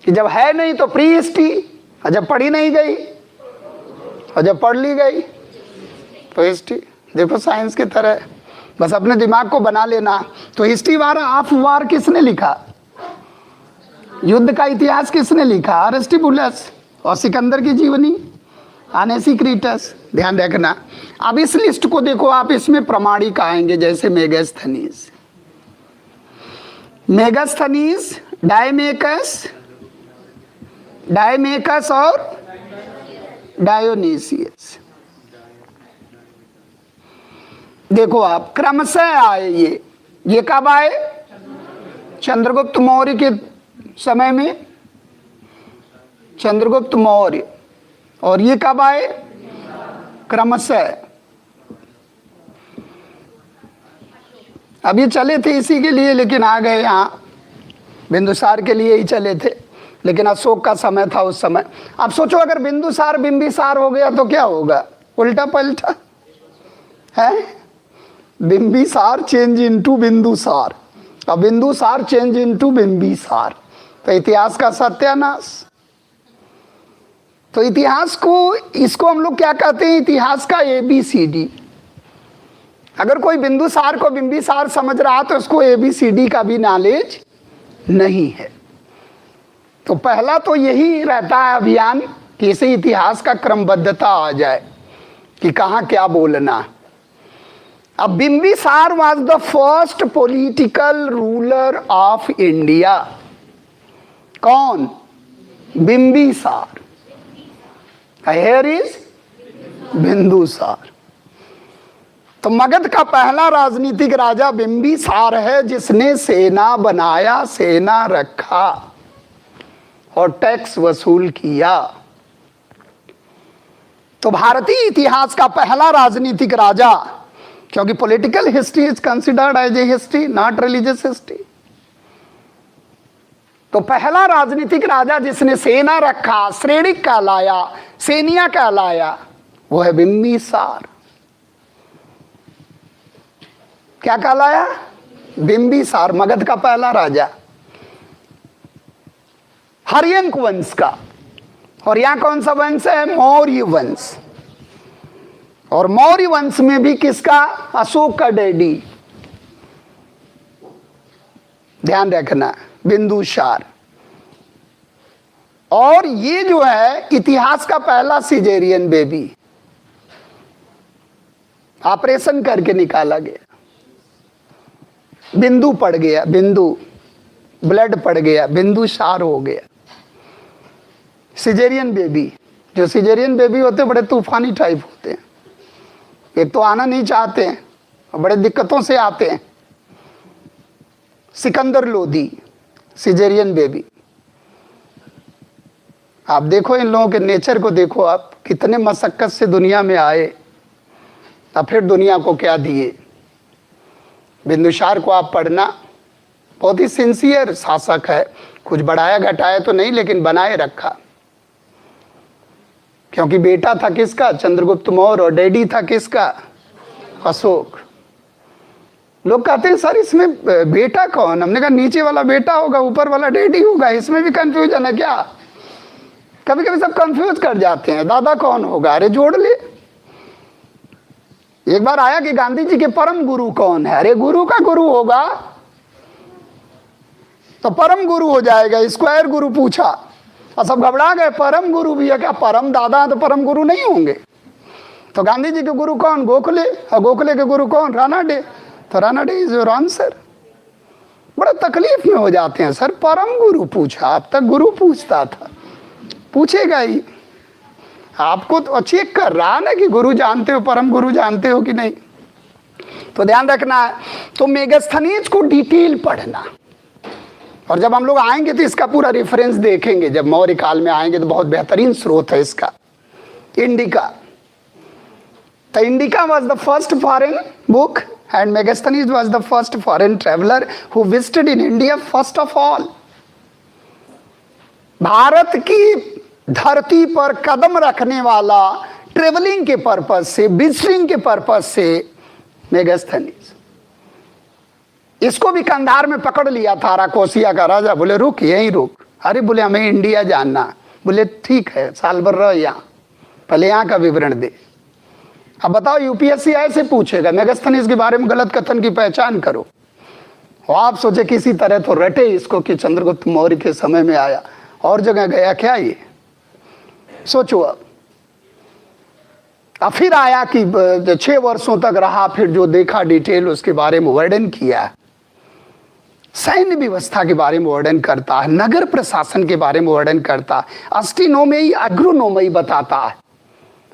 कि जब है नहीं तो प्री हिस्ट्री, और जब पढ़ी नहीं गई और जब पढ़ ली गई तो हिस्ट्री। देखो साइंस की तरह, बस अपने दिमाग को बना लेना। तो हिस्ट्री वार ऑफ वार किसने लिखा? युद्ध का इतिहास किसने लिखा? अरिस्टोबुलस। और सिकंदर की जीवनी अनेसिक्रीटस। ध्यान रखना। अब इस लिस्ट को देखो आप, इसमें प्रमाणिक आएंगे जैसे मेगास्थनीज, मेगास्थनीज, डायमेकस, डायमेकस और डायोनीसियस। देखो आप क्रमशः आए ये कब आए? चंद्रगुप्त मौर्य के समय में, चंद्रगुप्त मौर्य। और ये कब आए? क्रमशः। अब ये चले थे इसी के लिए, लेकिन आ गए यहाँ बिंदुसार के लिए ही चले थे, लेकिन अशोक का समय था उस समय। अब सोचो अगर बिंदुसार बिंबिसार हो गया तो क्या होगा? उल्टा पलटा है। बिंबिसार चेंज इनटू बिंदुसार, और बिंदुसार चेंज इनटू बिंबिसार, तो इतिहास का सत्यानाश। तो इतिहास को, इसको हम लोग क्या कहते हैं? इतिहास का ABCD। अगर कोई बिंदुसार को बिंबिसार समझ रहा तो उसको ABCD का भी नॉलेज नहीं है। तो पहला तो यही रहता है अभियान कि इसे इतिहास का क्रमबद्धता आ जाए कि कहाँ क्या बोलना। अब Bimbisara was the first political ruler of India. कौन? बिंबिसार। Here is Bindusara. तो मगध का पहला राजनीतिक राजा बिंबिसार है, जिसने सेना बनाया, सेना रखा और टैक्स वसूल किया। तो भारतीय इतिहास का पहला राजनीतिक राजा, क्योंकि political history is considered as a history, not religious history. तो पहला राजनीतिक राजा जिसने सेना रखा, श्रेणिक कहलाया, सेनिया कहलाया, वो है बिंबिसार। क्या कहलाया? बिंबिसार, मगध का पहला राजा, हर्यंक वंश का। और यहां कौन सा वंश है? मौर्य वंश। और मौर्य वंश में भी किसका? अशोक का डैडी, ध्यान रखना, बिंदुसार। और ये जो है इतिहास का पहला सिजेरियन बेबी, ऑपरेशन करके निकाला गया। बिंदु पड़ गया, बिंदु, ब्लड पड़ गया, बिंदुसार हो गया। सिजेरियन बेबी, जो सिजेरियन बेबी होते बड़े तूफानी टाइप होते हैं। एक तो आना नहीं चाहते हैं और बड़े दिक्कतों से आते हैं। Sikandar Lodi, caesarean baby. आप देखो इन लोगों के नेचर को, देखो आप कितने मशक्कत से दुनिया में आए, अब फिर दुनिया को क्या दिए। बिंदुसार को आप पढ़ना, बहुत ही सिंसियर शासक है, कुछ बढ़ाया घटाया तो नहीं, लेकिन बनाए रखा। क्योंकि बेटा था किसका? चंद्रगुप्त मौर्य, और डैडी था किसका? अशोक। लोग कहते हैं सर इसमें बेटा कौन? हमने कहा नीचे वाला बेटा होगा, ऊपर वाला डैडी होगा, इसमें भी कंफ्यूजन है क्या? कभी कभी सब कंफ्यूज कर जाते हैं, दादा कौन होगा? अरे जोड़ ले। एक बार आया कि गांधी जी के परम गुरु कौन है? अरे गुरु का गुरु होगा तो परम गुरु हो जाएगा। स्क्वायर गुरु पूछा और सब घबरा गए, परम गुरु भी है क्या? परम दादा है तो परम गुरु नहीं होंगे? तो गांधी जी के गुरु कौन? गोखले। और गोखले के गुरु कौन? रानाडे। तो रानाडे इज योर आंसर। बड़ा तकलीफ में हो जाते हैं, सर परम गुरु पूछा, अब तक गुरु पूछता था, पूछेगा ही। आपको तो चेक कर रहा ना कि गुरु जानते हो, परम गुरु जानते हो कि नहीं। तो ध्यान रखना है। तो मेगास्थनीज को डिटेल पढ़ना, और जब हम लोग आएंगे तो इसका पूरा रेफरेंस देखेंगे। जब मौर्य काल में आएंगे तो बहुत बेहतरीन स्रोत है इसका, इंडिका। तो indica was the first foreign book and Megasthenes was the first foreign traveler who visited in India first of all. Bharat की धरती पर कदम रखने वाला ट्रेवलिंग के पर्पज से, विजिटिंग के पर्पज से मेगास्थनीज। इसको भी कंधार में पकड़ लिया था राकोसिया का राजा, बोले रुक यहीं रुक। अरे बोले हमें इंडिया जानना। बोले ठीक है, साल भर रह यहाँ, पहले यहाँ का विवरण दे। अब बताओ यूपीएससी ऐसे पूछेगा मेगास्थनीज के बारे में गलत कथन की पहचान करो। और आप सोचे किसी तरह तो रटे इसको कि चंद्रगुप्त मौर्य के समय में आया, और जगह गया क्या ये? सोचो अब फिर आया कि 6 वर्षों तक रहा, फिर जो देखा डिटेल उसके बारे में वर्णन किया। सैन्य व्यवस्था के बारे में वर्णन करता है, नगर प्रशासन के बारे में वर्णन करता है, अस्ट्रोनोमी एग्रोनोमी बताता है,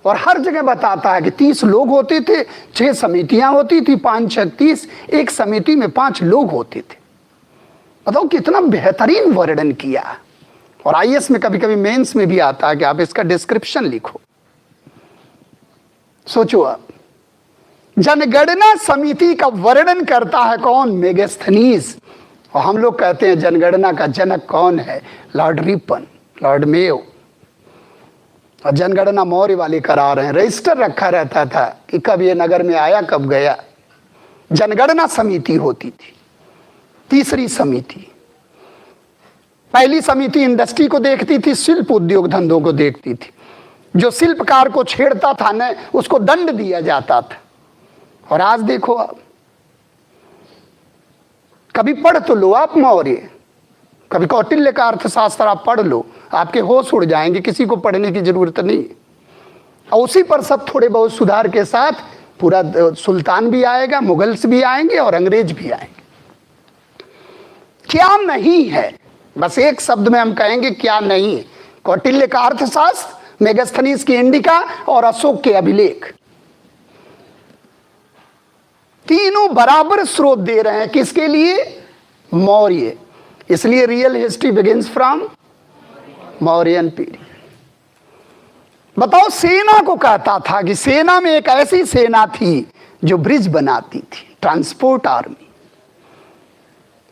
और हर जगह बताता है कि 30 लोग होते थे, 6 समितियां होती थी, 5 6 30, एक समिति में 5 लोग होते थे। बताओ कितना बेहतरीन वर्णन किया। और आईएएस में कभी कभी मेंस में भी आता है कि आप इसका डिस्क्रिप्शन लिखो। सोचो अब जनगणना समिति का वर्णन करता है कौन? मेगास्थनीज। और हम लोग कहते हैं जनगणना का जनक कौन है? Lord Ripon, Lord Mayo. और जनगणना मौर्य वाले करा रहे हैं, रजिस्टर रखा रहता था कि कब ये नगर में आया कब गया। जनगणना समिति होती थी। तीसरी समिति, पहली समिति इंडस्ट्री को देखती थी, शिल्प उद्योग धंधों को देखती थी। जो शिल्पकार को छेड़ता था न उसको दंड दिया जाता था। और आज देखो आप, कभी पढ़ तो लो आप मौर्य, कभी कौटिल्य का अर्थशास्त्र आप पढ़ लो, आपके होश उड़ जाएंगे, किसी को पढ़ने की जरूरत नहीं। और उसी पर सब थोड़े बहुत सुधार के साथ पूरा सुल्तान भी आएगा, मुगल्स भी आएंगे और अंग्रेज भी आएंगे। क्या नहीं है, बस एक शब्द में हम कहेंगे क्या नहीं है। कौटिल्य का अर्थशास्त्र, मेगास्थनीज की इंडिका और अशोक के अभिलेख, तीनों बराबर स्रोत दे रहे हैं किसके लिए? मौर्य। इसलिए real history begins from Mauryan period. बताओ सेना को कहता था कि सेना में एक ऐसी सेना थी जो ब्रिज बनाती थी, ट्रांसपोर्ट आर्मी।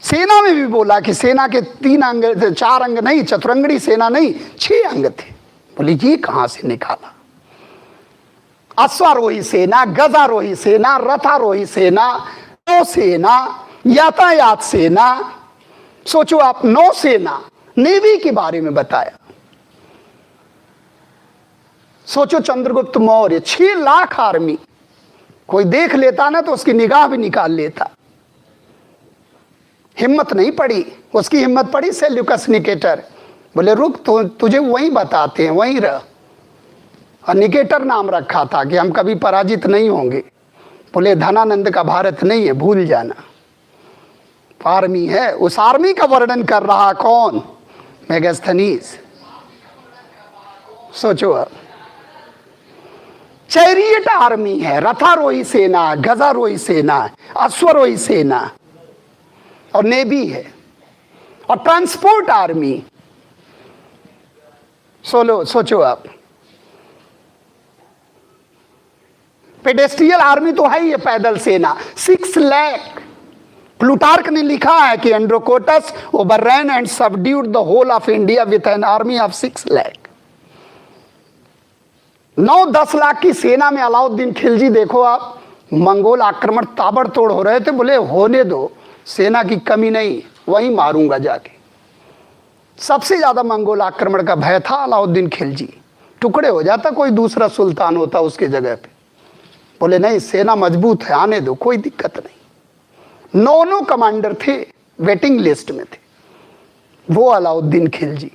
सेना में भी बोला कि सेना के 3 अंग, 4 अंग नहीं, चतुरंगड़ी सेना नहीं, 6 अंग थे। बोले ये कहां से निकाला? अश्वारोही सेना, गजारोही सेना, रथारोही सेना, नौसेना, यातायात सेना। सोचो आप, नौसेना, नेवी के बारे में बताया। सोचो चंद्रगुप्त मौर्य, 6 लाख आर्मी, कोई देख लेता ना तो उसकी निगाह भी निकाल लेता। हिम्मत नहीं पड़ी, उसकी हिम्मत पड़ी सेल्यूकस निकेटर। बोले रुक, तुझे वहीं बताते हैं, वहीं रह। और निकेटर नाम रखा था कि हम कभी पराजित नहीं होंगे। बोले धनानंद का भारत नहीं है, भूल जाना। आर्मी है, उस आर्मी का वर्णन कर रहा कौन? मेगास्थनीज। सोचो अब, चैरियट आर्मी है, रथारोही सेना, गजारोही सेना, अश्वरोही सेना और नेवी है, और ट्रांसपोर्ट आर्मी। सोचो आप, पेडेस्ट्रियल आर्मी तो है ही है, पैदल सेना 6 लाख। प्लूटार्क ने लिखा है कि Androcottus overran and subdued the whole of India with an army of 6 lakh. 9-10 lakh की सेना में अलाउद्दीन खिलजी, देखो आप, मंगोल आक्रमण ताबड़तोड़ हो रहे थे, बोले होने दो, सेना की कमी नहीं, वहीं मारूंगा जाके। सबसे ज्यादा मंगोल आक्रमण का भय था अलाउद्दीन खिलजी। टुकड़े हो जाता कोई दूसरा सुल्तान होता उसके जगह पे। बोले नहीं, सेना मजबूत है, आने दो, कोई दिक्कत नहीं। 9 कमांडर थे, वेटिंग लिस्ट में थे, वो Alauddin Khilji.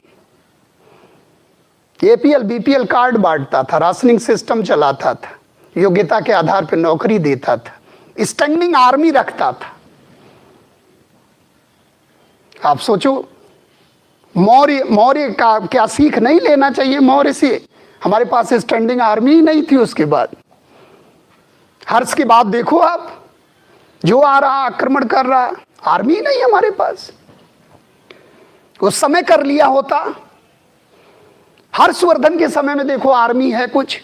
APL BPL card बांटता था, राशनिंग सिस्टम चलाता था, योग्यता के आधार पर नौकरी देता था, स्टैंडिंग आर्मी रखता था। आप सोचो, मौर्य का क्या सीख नहीं लेना चाहिए मौर्य से? हमारे पास स्टैंडिंग आर्मी ही नहीं थी। उसके बाद हर्ष के बाद देखो आप, जो आ रहा आक्रमण कर रहा, आर्मी नहीं हमारे पास। उस समय कर लिया होता। हर्षवर्धन के समय में देखो आर्मी है कुछ,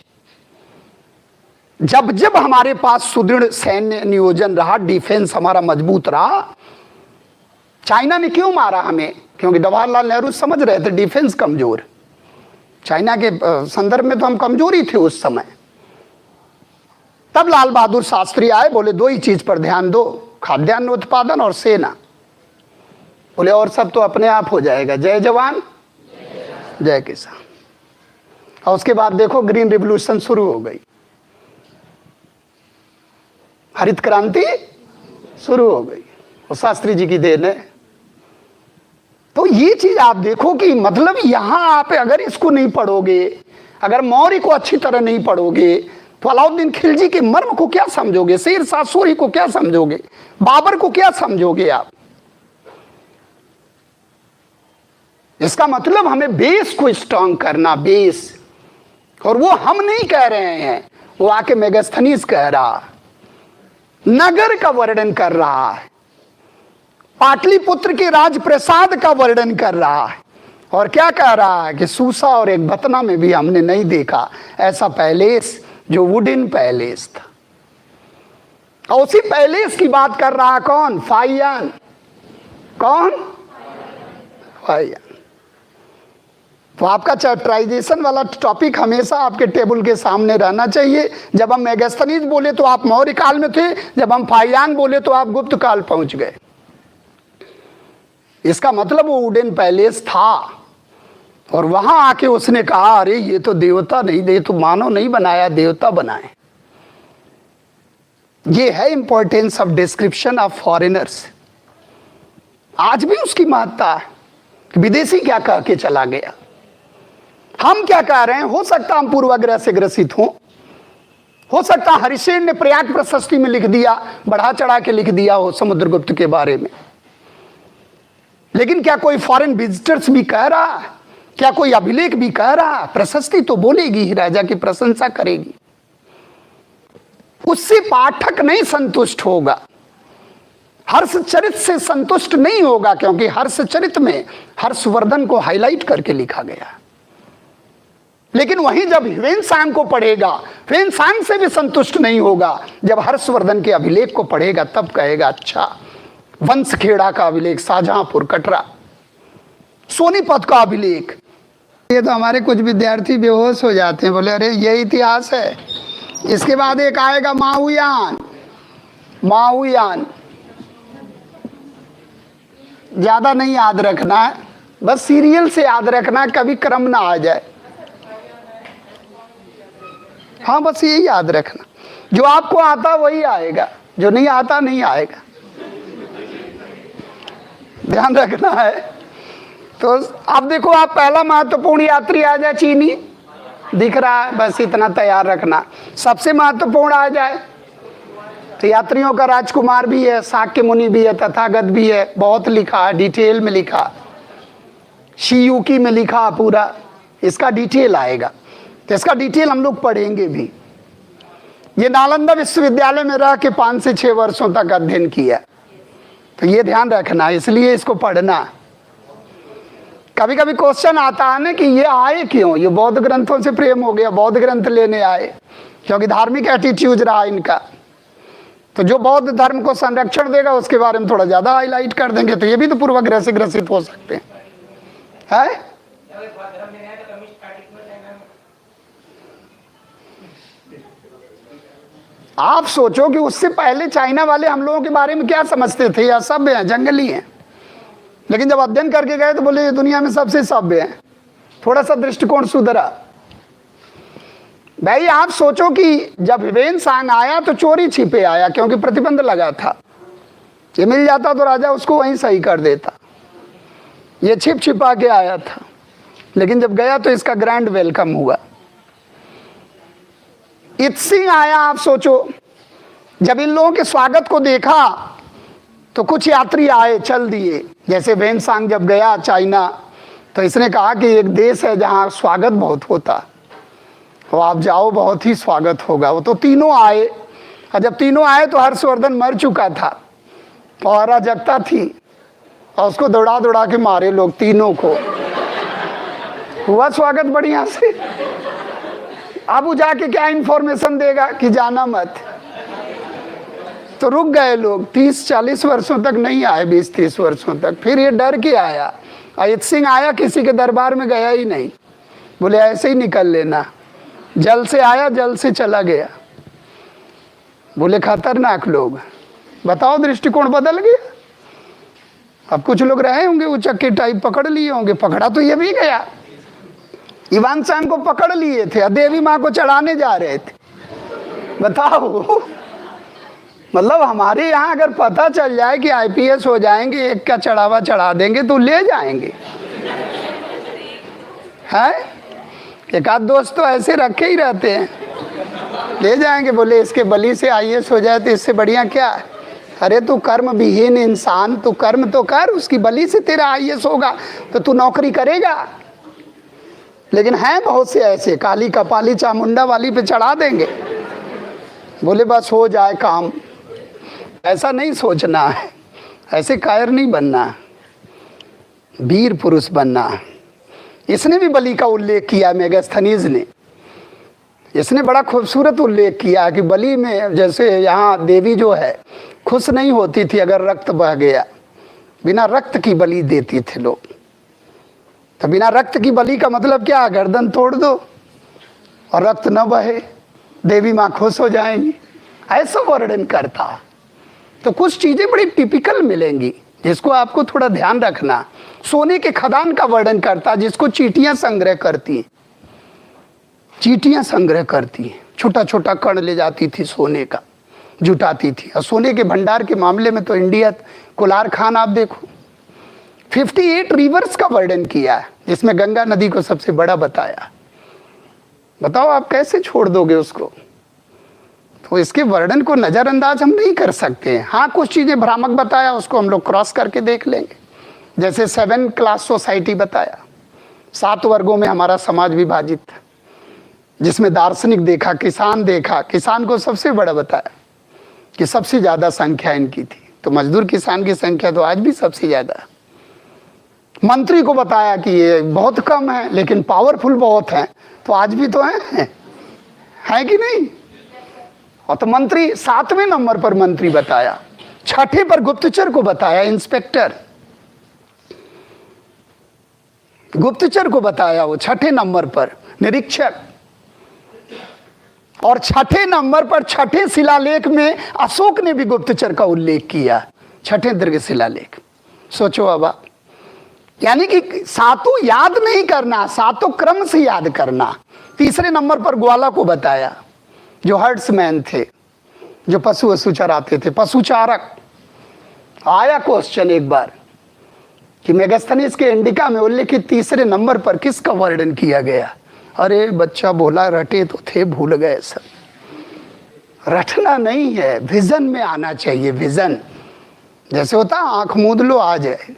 जब जब हमारे पास सुदृढ़ सैन्य नियोजन रहा, डिफेंस हमारा मजबूत रहा, चाइना ने क्यों मारा हमें? क्योंकि जवाहरलाल नेहरू समझ रहे थे डिफेंस कमजोर। चाइना के संदर्भ में तो हम कमजोर ही थे उस समय। तब लाल बहादुर शास्त्री आए, बोले दो ही चीज पर ध्यान दो, खाद्यान्न उत्पादन और सेना। बोले और सब तो अपने आप हो जाएगा, जय जवान जय किसान। और उसके बाद देखो ग्रीन रिवॉल्यूशन शुरू हो गई, हरित क्रांति शुरू हो गई, और शास्त्री जी की देन है। तो ये चीज आप देखो कि मतलब यहां आप अगर इसको नहीं पढ़ोगे, अगर मौर्य को अच्छी तरह नहीं पढ़ोगे, तो अलाउद्दीन खिलजी के मर्म को क्या समझोगे, शेर शाह सूरी को क्या समझोगे, बाबर को क्या समझोगे आप? इसका मतलब हमें बेस को स्ट्रांग करना, बेस। और वो हम नहीं कह रहे हैं, वो आके मेगास्थनीज कह रहा, नगर का वर्णन कर रहा है, पाटलिपुत्र के राजप्रसाद का वर्णन कर रहा है, और क्या कह रहा है कि सूसा और एक बतना में भी हमने नहीं देखा ऐसा पैलेस जो वुडन पैलेस था। और उसी पैलेस की बात कर रहा कौन? फाहियान। कौन? फाहियान। तो आपका चैप्टराइजेशन वाला टॉपिक हमेशा आपके टेबल के सामने रहना चाहिए। जब हम मेगास्थनीज बोले तो आप मौर्य काल में थे, जब हम फाहियान बोले तो आप गुप्त काल पहुंच गए। इसका मतलब वो वुडन पैलेस था, और वहां आके उसने कहा अरे ये तो देवता नहीं, ये तो मानव नहीं बनाया, देवता बनाए। ये है importance of description of foreigners. आज भी उसकी महत्ता है। विदेशी क्या कह के चला गया, हम क्या कह रहे हैं? हो सकता हम पूर्वाग्रह से ग्रसित हो सकता हरिसेन ने प्रयाग प्रशस्ति में लिख दिया, बढ़ा चढ़ा के लिख दिया हो समुद्रगुप्त के बारे में, लेकिन क्या कोई फॉरेन विजिटर्स भी कह रहा है? क्या कोई अभिलेख भी कह रहा है? प्रशस्ति तो बोलेगी ही, राजा की प्रशंसा करेगी, उससे पाठक नहीं संतुष्ट होगा, हर्षचरित से संतुष्ट नहीं होगा, क्योंकि हर्षचरित में हर्षवर्धन को हाईलाइट करके लिखा गया। लेकिन वहीं जब ह्वेनसांग को पढ़ेगा, ह्वेनसांग से भी संतुष्ट नहीं होगा। जब हर्षवर्धन के अभिलेख को पढ़ेगा तब कहेगा अच्छा, वंशखेड़ा का अभिलेख, शाहजहांपुर कटरा, सोनीपत का अभिलेख। ये तो हमारे कुछ विद्यार्थी बेहोश हो जाते हैं, बोले अरे ये इतिहास है। इसके बाद एक आएगा माहुयान। माहुयान ज्यादा नहीं याद रखना है, बस सीरियल से याद रखना, कभी क्रम ना आ जाए। हाँ बस यही याद रखना, जो आपको आता वही आएगा, जो नहीं आता नहीं आएगा, ध्यान रखना है। तो अब देखो, आप पहला महत्वपूर्ण यात्री आ जाए, चीनी दिख रहा है, बस इतना तैयार रखना। सबसे महत्वपूर्ण आ जाए तो यात्रियों का राजकुमार भी है, शाक्य मुनि भी है, तथागत भी है, बहुत लिखा है, डिटेल में लिखा, शियुकी में लिखा पूरा, इसका डिटेल आएगा। तो इसका डिटेल हम लोग पढ़ेंगे भी। ये नालंदा विश्वविद्यालय में रह के 5 से 6 वर्षों तक अध्ययन किया, तो ये ध्यान रखना, इसलिए इसको पढ़ना। कभी कभी क्वेश्चन आता है ना कि ये आए क्यों, ये बौद्ध ग्रंथों से प्रेम हो गया, बौद्ध ग्रंथ लेने आए, क्योंकि धार्मिक एटीट्यूड रहा इनका। तो जो बौद्ध धर्म को संरक्षण देगा उसके बारे में थोड़ा ज्यादा हाईलाइट कर देंगे, तो ये भी तो पूर्वाग्रह से ग्रसित हो सकते हैं, है? आप सोचो कि उससे पहले चाइना वाले हम लोगों के बारे में क्या समझते थे, या सभ्य हैं, जंगली हैं, लेकिन जब अध्ययन करके गए तो बोले ये दुनिया में सबसे सभ्य है। थोड़ा सा दृष्टिकोण सुधरा। भाई आप सोचो कि जब ह्वेनसांग आया तो चोरी छिपे आया, क्योंकि प्रतिबंध लगा था, ये मिल जाता तो राजा उसको वहीं सही कर देता, ये छिप छिपा के आया था, लेकिन जब गया तो इसका ग्रैंड वेलकम हुआ। इत्सिंग आया, आप सोचो, जब इन लोगों के स्वागत को देखा तो कुछ यात्री आए, चल दिए। जैसे ह्वेनसांग जब गया चाइना तो इसने कहा कि एक देश है जहाँ स्वागत बहुत होता, तो आप जाओ, बहुत ही स्वागत होगा। वो तो तीनों आए, और जब तीनों आए तो हर्षवर्धन मर चुका था, और अराजकता थी, और उसको दौड़ा दौड़ा के मारे लोग, तीनों को। हुआ स्वागत बढ़िया से, अब वो जाके क्या इंफॉर्मेशन देगा कि जाना मत। तो रुक गए लोग, 30-40 वर्षों तक नहीं आए, 20-30 वर्षों तक। फिर ये डर के आया। अजित सिंह आया, किसी के दरबार में गया ही नहीं, बोले ऐसे ही निकल लेना। जल से आया, जल से चला गया। बोले खतरनाक लोग। बताओ, दृष्टिकोण बदल गया। अब कुछ लोग रहे होंगे उचक्के टाइप, पकड़ लिए होंगे। पकड़ा तो ये भी गया। इवान सांग को पकड़ लिए थे, देवी माँ को चढ़ाने जा रहे थे। बताओ, मतलब हमारे यहाँ अगर पता चल जाए कि आईपीएस हो जाएंगे, एक का चढ़ावा चढ़ा देंगे तो ले जाएंगे। है एक आध दोस्त तो ऐसे रखे ही रहते हैं, ले जाएंगे। बोले इसके बलि से आईएएस हो जाए तो इससे बढ़िया क्या है। अरे तू कर्म विहीन इंसान, तू कर्म तो कर, उसकी बलि से तेरा आईएएस होगा तो तू नौकरी करेगा। लेकिन हैं बहुत से ऐसे, काली कपाली चामुंडा वाली पे चढ़ा देंगे। बोले बस हो जाए काम। ऐसा नहीं सोचना है, ऐसे कायर नहीं बनना, वीर पुरुष बनना। इसने भी बलि का उल्लेख किया, मेगास्थनीज ने। इसने बड़ा खूबसूरत उल्लेख किया कि बलि में, जैसे यहाँ देवी जो है खुश नहीं होती थी अगर रक्त बह गया, बिना रक्त की बलि देती थे लोग। तो बिना रक्त की बलि का मतलब क्या, गर्दन तोड़ दो और रक्त न बहे, देवी माँ खुश हो जाएंगी, ऐसा वर्णन करता। तो कुछ चीजें बड़ी टिपिकल मिलेंगी जिसको आपको थोड़ा ध्यान रखना। सोने के खदान का वर्णन करता, जिसको चींटियां संग्रह करती हैं, चींटियां संग्रह करती हैं, छोटा छोटा कण ले जाती थी सोने का, जुटाती थी। और सोने के भंडार के मामले में तो इंडिया, कोलार खान आप देखो, 58 रिवर्स का वर्णन किया है, जिसमें गंगा नदी को सबसे बड़ा बताया। बताओ आप कैसे छोड़ दोगे उसको। तो इसके वर्णन को नजरअंदाज हम नहीं कर सकते हैं। हाँ, कुछ चीजें भ्रामक बताया, उसको हम लोग क्रॉस करके देख लेंगे। जैसे 7 क्लास सोसाइटी बताया, 7 वर्गों में हमारा समाज विभाजित था, जिसमें दार्शनिक देखा, किसान देखा। किसान को सबसे बड़ा बताया कि सबसे ज्यादा संख्या इनकी थी, तो मजदूर किसान की संख्या तो आज भी सबसे ज्यादा। मंत्री को बताया कि ये बहुत कम है लेकिन पावरफुल बहुत है, तो आज भी तो है कि नहीं। और तो मंत्री 7वें नंबर पर मंत्री बताया, 6ठे पर गुप्तचर को बताया, इंस्पेक्टर गुप्तचर को बताया वो 6ठे नंबर पर, निरीक्षक। और 6ठे नंबर पर 6ठे शिलालेख में अशोक ने भी गुप्तचर का उल्लेख किया, 6ठे दीर्घ शिलालेख। सोचो अब आप, यानी कि 7 याद नहीं करना, 7 क्रम से याद करना। तीसरे नंबर पर ग्वाला को बताया, जो हर्ड्समैन थे, जो पशु वशु चराते थे, पशुचारक। आया क्वेश्चन एक बार कि मेगास्थनीज के इंडिका में उल्लेखित तीसरे नंबर पर किसका वर्णन किया गया। अरे बच्चा बोला रटे तो थे, भूल गए सब। रटना नहीं है, विजन में आना चाहिए। विजन जैसे होता आंख मूंद लो आ जाए।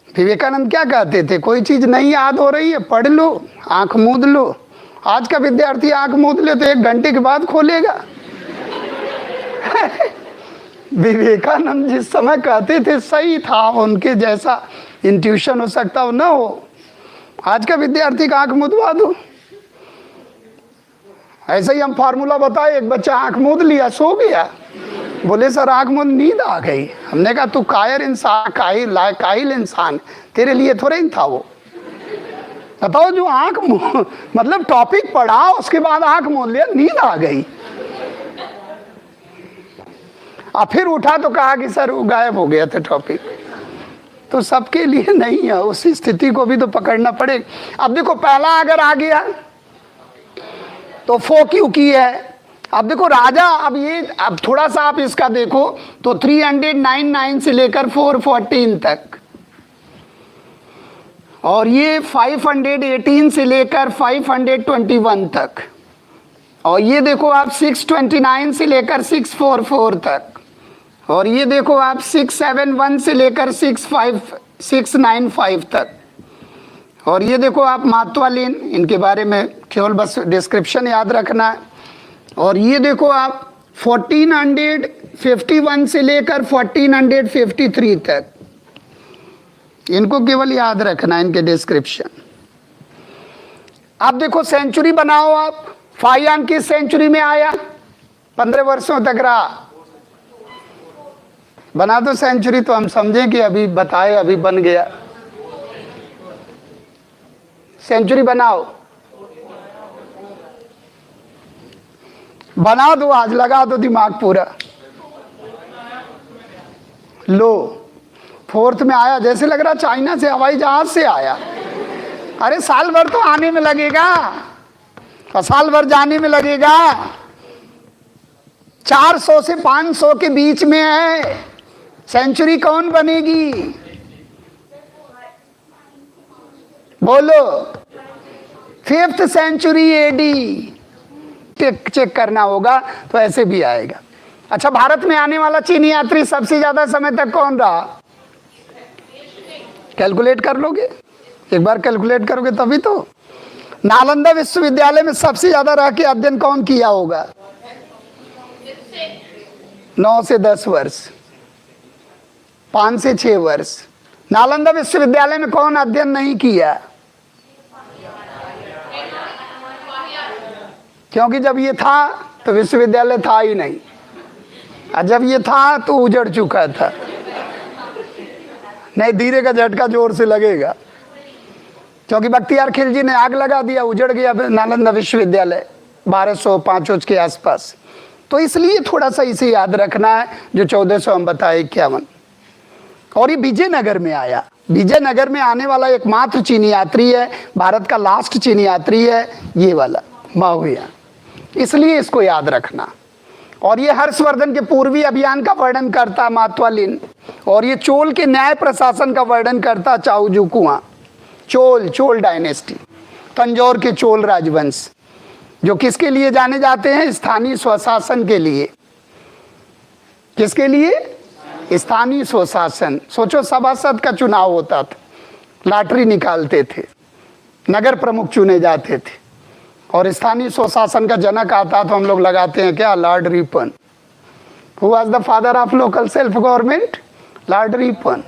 विवेकानंद क्या कहते थे, कोई चीज नहीं याद हो रही है पढ़ लो, आंख मूंद लो। आज का विद्यार्थी आंख मूंद ले तो 1 घंटे के बाद खोलेगा। विवेकानंद जिस समय कहते थे सही था, उनके जैसा इंट्यूशन हो सकता हो ना हो। आज का विद्यार्थी का आंख मुदवा दो। ऐसे ही हम फार्मूला बताए, एक बच्चा आंख मूंद लिया, सो गया। बोले सर आंख मूंद नींद आ गई। हमने कहा तू कायर इंसान, काहिल इंसान, तेरे लिए थोड़े ही था वो। बताओ, जो आंख मतलब टॉपिक पढ़ा उसके बाद आंख मूंद लिया, नींद आ गई। और फिर उठा तो कहा कि सर वो गायब हो गया था टॉपिक। तो सबके लिए नहीं है, उस स्थिति को भी तो पकड़ना पड़ेगा। अब देखो, पहला अगर आ गया तो फोक्यू की है। अब देखो राजा, अब थोड़ा सा आप इसका देखो तो 399 से लेकर 414 तक, और ये 518 से लेकर 521 तक, और ये देखो आप 629 से लेकर 644 तक, और ये देखो आप 671 से लेकर 695 तक, और ये देखो आप मातवालीन, इनके बारे में केवल बस डिस्क्रिप्शन याद रखना है। और ये देखो आप 1451 से लेकर 1453 तक, इनको केवल याद रखना, इनके डिस्क्रिप्शन। आप देखो सेंचुरी बनाओ, आप फाइयान किस सेंचुरी में आया, 15 वर्षों तक रहा। बना दो सेंचुरी तो हम समझें कि अभी बताए अभी बन गया। सेंचुरी बनाओ, बना दो आज, लगा दो दिमाग पूरा। लो 4th में आया, जैसे लग रहा चाइना से हवाई जहाज से आया। अरे साल भर तो आने में लगेगा और साल भर जाने में लगेगा। 400 से 500 के बीच में है, सेंचुरी कौन बनेगी बोलो। 5th सेंचुरी एडी चेक करना होगा तो ऐसे भी आएगा। अच्छा, भारत में आने वाला चीनी यात्री सबसे ज्यादा समय तक कौन रहा, कैलकुलेट कर लोगे, एक बार कैलकुलेट करोगे तभी तो। नालंदा विश्वविद्यालय में सबसे ज्यादा रह के अध्ययन कौन किया होगा, 9 से 10 वर्ष, 5 से 6 वर्ष। नालंदा विश्वविद्यालय में कौन अध्ययन नहीं किया, क्योंकि जब ये था तो विश्वविद्यालय था ही नहीं, और जब ये था तो उजड़ चुका था। नहीं, धीरे का झटका जोर से लगेगा, क्योंकि बख्तियार खिलजी ने आग लगा दिया, उजड़ गया नालंदा विश्वविद्यालय 1205 के आसपास। तो इसलिए थोड़ा सा इसे याद रखना है, जो 1400 हम बताए 51। और ये विजयनगर में आया। विजयनगर में आने वाला एकमात्र चीनी यात्री है, भारत का लास्ट चीनी यात्री है ये वाला माओया, इसलिए इसको याद रखना। और ये हर्षवर्धन के पूर्वी अभियान का वर्णन करता मातवालिन, और ये चोल के न्याय प्रशासन का वर्णन करता चाउजू कुआं। चोल डायनेस्टी, तंजौर के चोल राजवंश, जो किसके लिए जाने जाते हैं, स्थानीय स्वशासन के लिए। किसके लिए, स्थानीय स्वशासन। सोचो, सभासद का चुनाव होता था, लॉटरी निकालते थे, नगर प्रमुख चुने जाते थे, और स्थानीय स्वशासन का जनक आता तो हम लोग लगाते हैं क्या, Lord Ripon. Who was the father of local self government, Lord Ripon.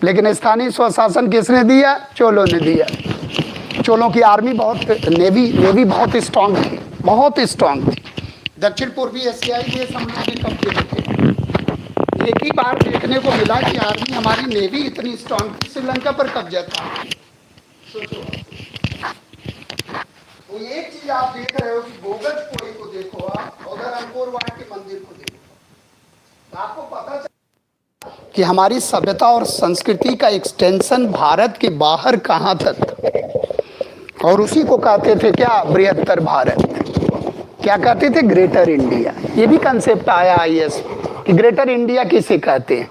लेकिन स्थानीय स्वशासन किसने दिया, चोलों ने दिया। चोलों की आर्मी बहुत, नेवी बहुत स्ट्रांग थी, बहुत स्ट्रांग थी। दक्षिण पूर्वी एशियाई देश हम लोग के कब्जे थे। एक ही बार देखने को मिला कि आर्मी, हमारी नेवी इतनी स्ट्रांग थी, श्रीलंका पर कब्जा था। सोचो, तो एक चीज आप देख रहे हो कि बोगज कोड़ी को देखो आप, उधर अंकोर वाट के मंदिर को देखो, तो आपको पता चला कि हमारी सभ्यता और संस्कृति का एक्सटेंशन भारत के बाहर कहाँ तक था। और उसी को कहते थे क्या, बृहत्तर भारत। क्या कहते थे, ग्रेटर इंडिया। ये भी कंसेप्ट आया आईएएस कि ग्रेटर इंडिया किसे कहते हैं,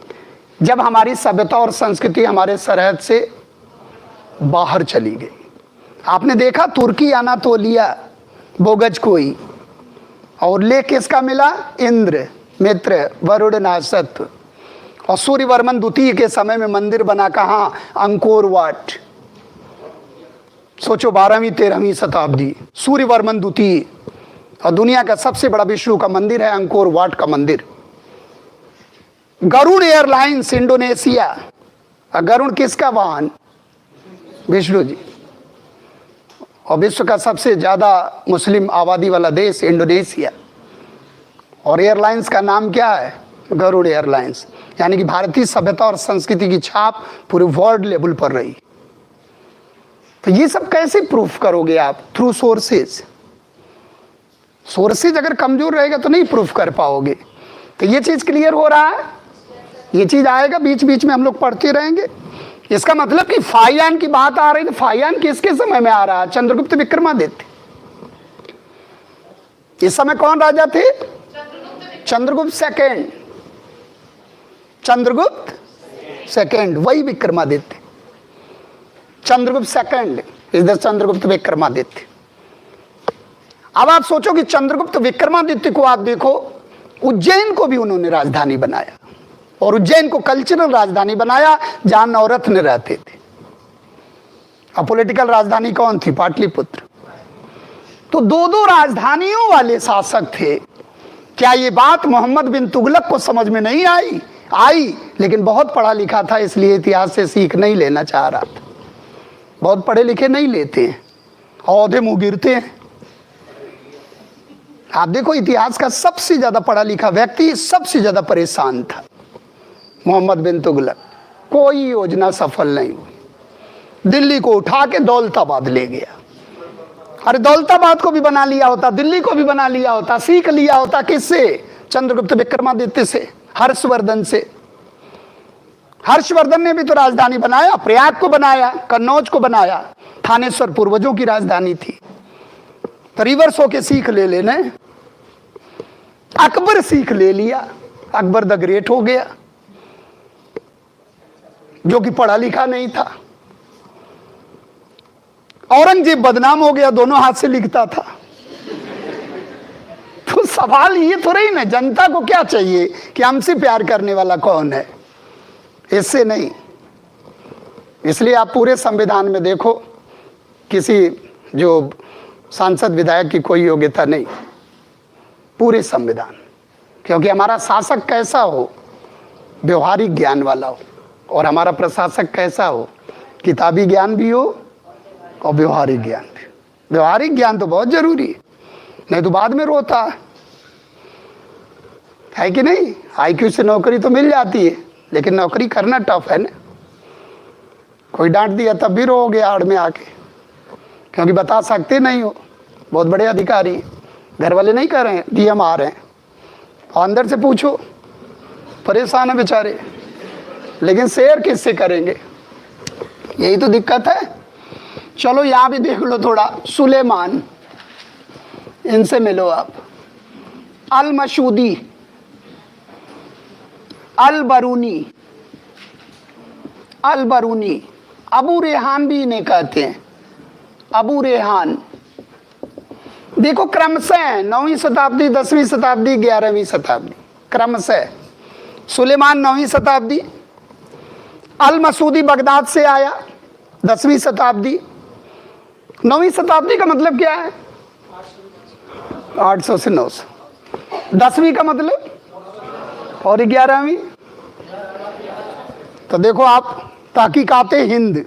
जब हमारी सभ्यता और संस्कृति हमारे सरहद से बाहर चली गई। आपने देखा तुर्की अनातोलिया, बोगज कोई, और लेख किसका मिला, इंद्र, मित्र, वरुण, नासत्व। और सूर्यवर्मन द्वितीय के समय में मंदिर बना कहाँ, अंकोर वाट। सोचो 12वीं 13वीं शताब्दी, सूर्यवर्मन द्वितीय। और दुनिया का सबसे बड़ा विष्णु का मंदिर है अंकोर वाट का मंदिर। गरुड़ एयरलाइंस इंडोनेशिया, गरुड़ किसका वाहन, विष्णु जी। और विश्व का सबसे ज्यादा मुस्लिम आबादी वाला देश इंडोनेशिया, और एयरलाइंस का नाम क्या है, गरुड़ एयरलाइंस। यानी कि भारतीय सभ्यता और संस्कृति की छाप पूरे वर्ल्ड लेवल पर रही। तो ये सब कैसे प्रूफ करोगे आप, थ्रू सोर्सेज। सोर्सेज अगर कमजोर रहेगा तो नहीं प्रूफ कर पाओगे। तो ये चीज क्लियर हो रहा है, ये चीज आएगा बीच बीच में, हम लोग पढ़ते रहेंगे। इसका मतलब कि फाइयान की बात आ रही, तो फाइयान किसके समय में आ रहा है, चंद्रगुप्त विक्रमादित्य। इस समय कौन राजा थे, चंद्रगुप्त सेकेंड, चंद्रगुप्त सेकेंड, वही Vikramaditya. Chandragupta second is the Chandragupta Vikramaditya. अब आप सोचो कि चंद्रगुप्त विक्रमादित्य को आप देखो, उज्जैन को भी उन्होंने राजधानी बनाया, और उज्जैन को कल्चरल राजधानी बनाया जहां नवरत्न रहते थे। अब पॉलिटिकल राजधानी कौन थी, पाटलिपुत्र। तो दो दो राजधानियों वाले शासक थे। क्या ये बात मोहम्मद बिन तुगलक को समझ में नहीं आई, लेकिन बहुत पढ़ा लिखा था, इसलिए इतिहास से सीख नहीं लेना चाह रहा था। बहुत पढ़े लिखे नहीं लेते हैं, औहदे मुंह गिरते हैं। आप देखो इतिहास का सबसे ज्यादा पढ़ा लिखा व्यक्ति सबसे ज्यादा परेशान था, मोहम्मद बिन तुगलक। कोई योजना सफल नहीं हुई। दिल्ली को उठा के दौलताबाद ले गया। अरे दौलताबाद को भी बना लिया होता, दिल्ली को भी बना लिया होता, सीख लिया होता किससे? चंद्रगुप्त विक्रमादित्य से, हर्षवर्धन से। हर्षवर्धन ने भी तो राजधानी बनाया, प्रयाग को बनाया, कन्नौज को बनाया। थानेश्वर पूर्वजों की राजधानी थी। तो रिवर्स होके सीख ले लेने। अकबर सीख ले लिया, अकबर द ग्रेट हो गया, जो कि पढ़ा लिखा नहीं था। औरंगजेब बदनाम हो गया, दोनों हाथ से लिखता था। तो सवाल ये थोड़ा ही ना, जनता को क्या चाहिए कि हमसे प्यार करने वाला कौन है, इससे नहीं। इसलिए आप पूरे संविधान में देखो, किसी जो सांसद विधायक की कोई योग्यता नहीं, पूरे संविधान। क्योंकि हमारा शासक कैसा हो? व्यवहारिक ज्ञान वाला हो। और हमारा प्रशासक कैसा हो? किताबी ज्ञान भी हो और व्यवहारिक ज्ञान भी। व्यवहारिक ज्ञान तो बहुत जरूरी है, नहीं तो बाद में रोता है कि नहीं? आईक्यू से नौकरी तो मिल जाती है, लेकिन नौकरी करना टफ है ना। कोई डांट दिया तब भी रोओगे आड़ में आके, क्योंकि बता सकते नहीं हो। बहुत बड़े अधिकारी, घर वाले नहीं कर रहे हैं, डीएम आ रहे हैं, और अंदर से पूछो, परेशान है बेचारे, लेकिन शेयर किससे करेंगे? यही तो दिक्कत है। चलो यहां भी देख लो थोड़ा। सुलेमान, इनसे मिलो आप। अल मशूदी, अल बरूनी, अल बरूनी, अबू रेहान भी इन्हें कहते हैं। अबू रेहान देखो क्रमशः 9वीं शताब्दी, 10वीं शताब्दी, 11वीं शताब्दी, क्रमशः। सुलेमान 9वीं शताब्दी, अल मसूदी बगदाद से आया 10वीं शताब्दी। 9वीं शताब्दी का मतलब क्या है? 800 से 900। 10वीं का मतलब? और 11वीं? तो देखो आप तहकीकाते हिंद,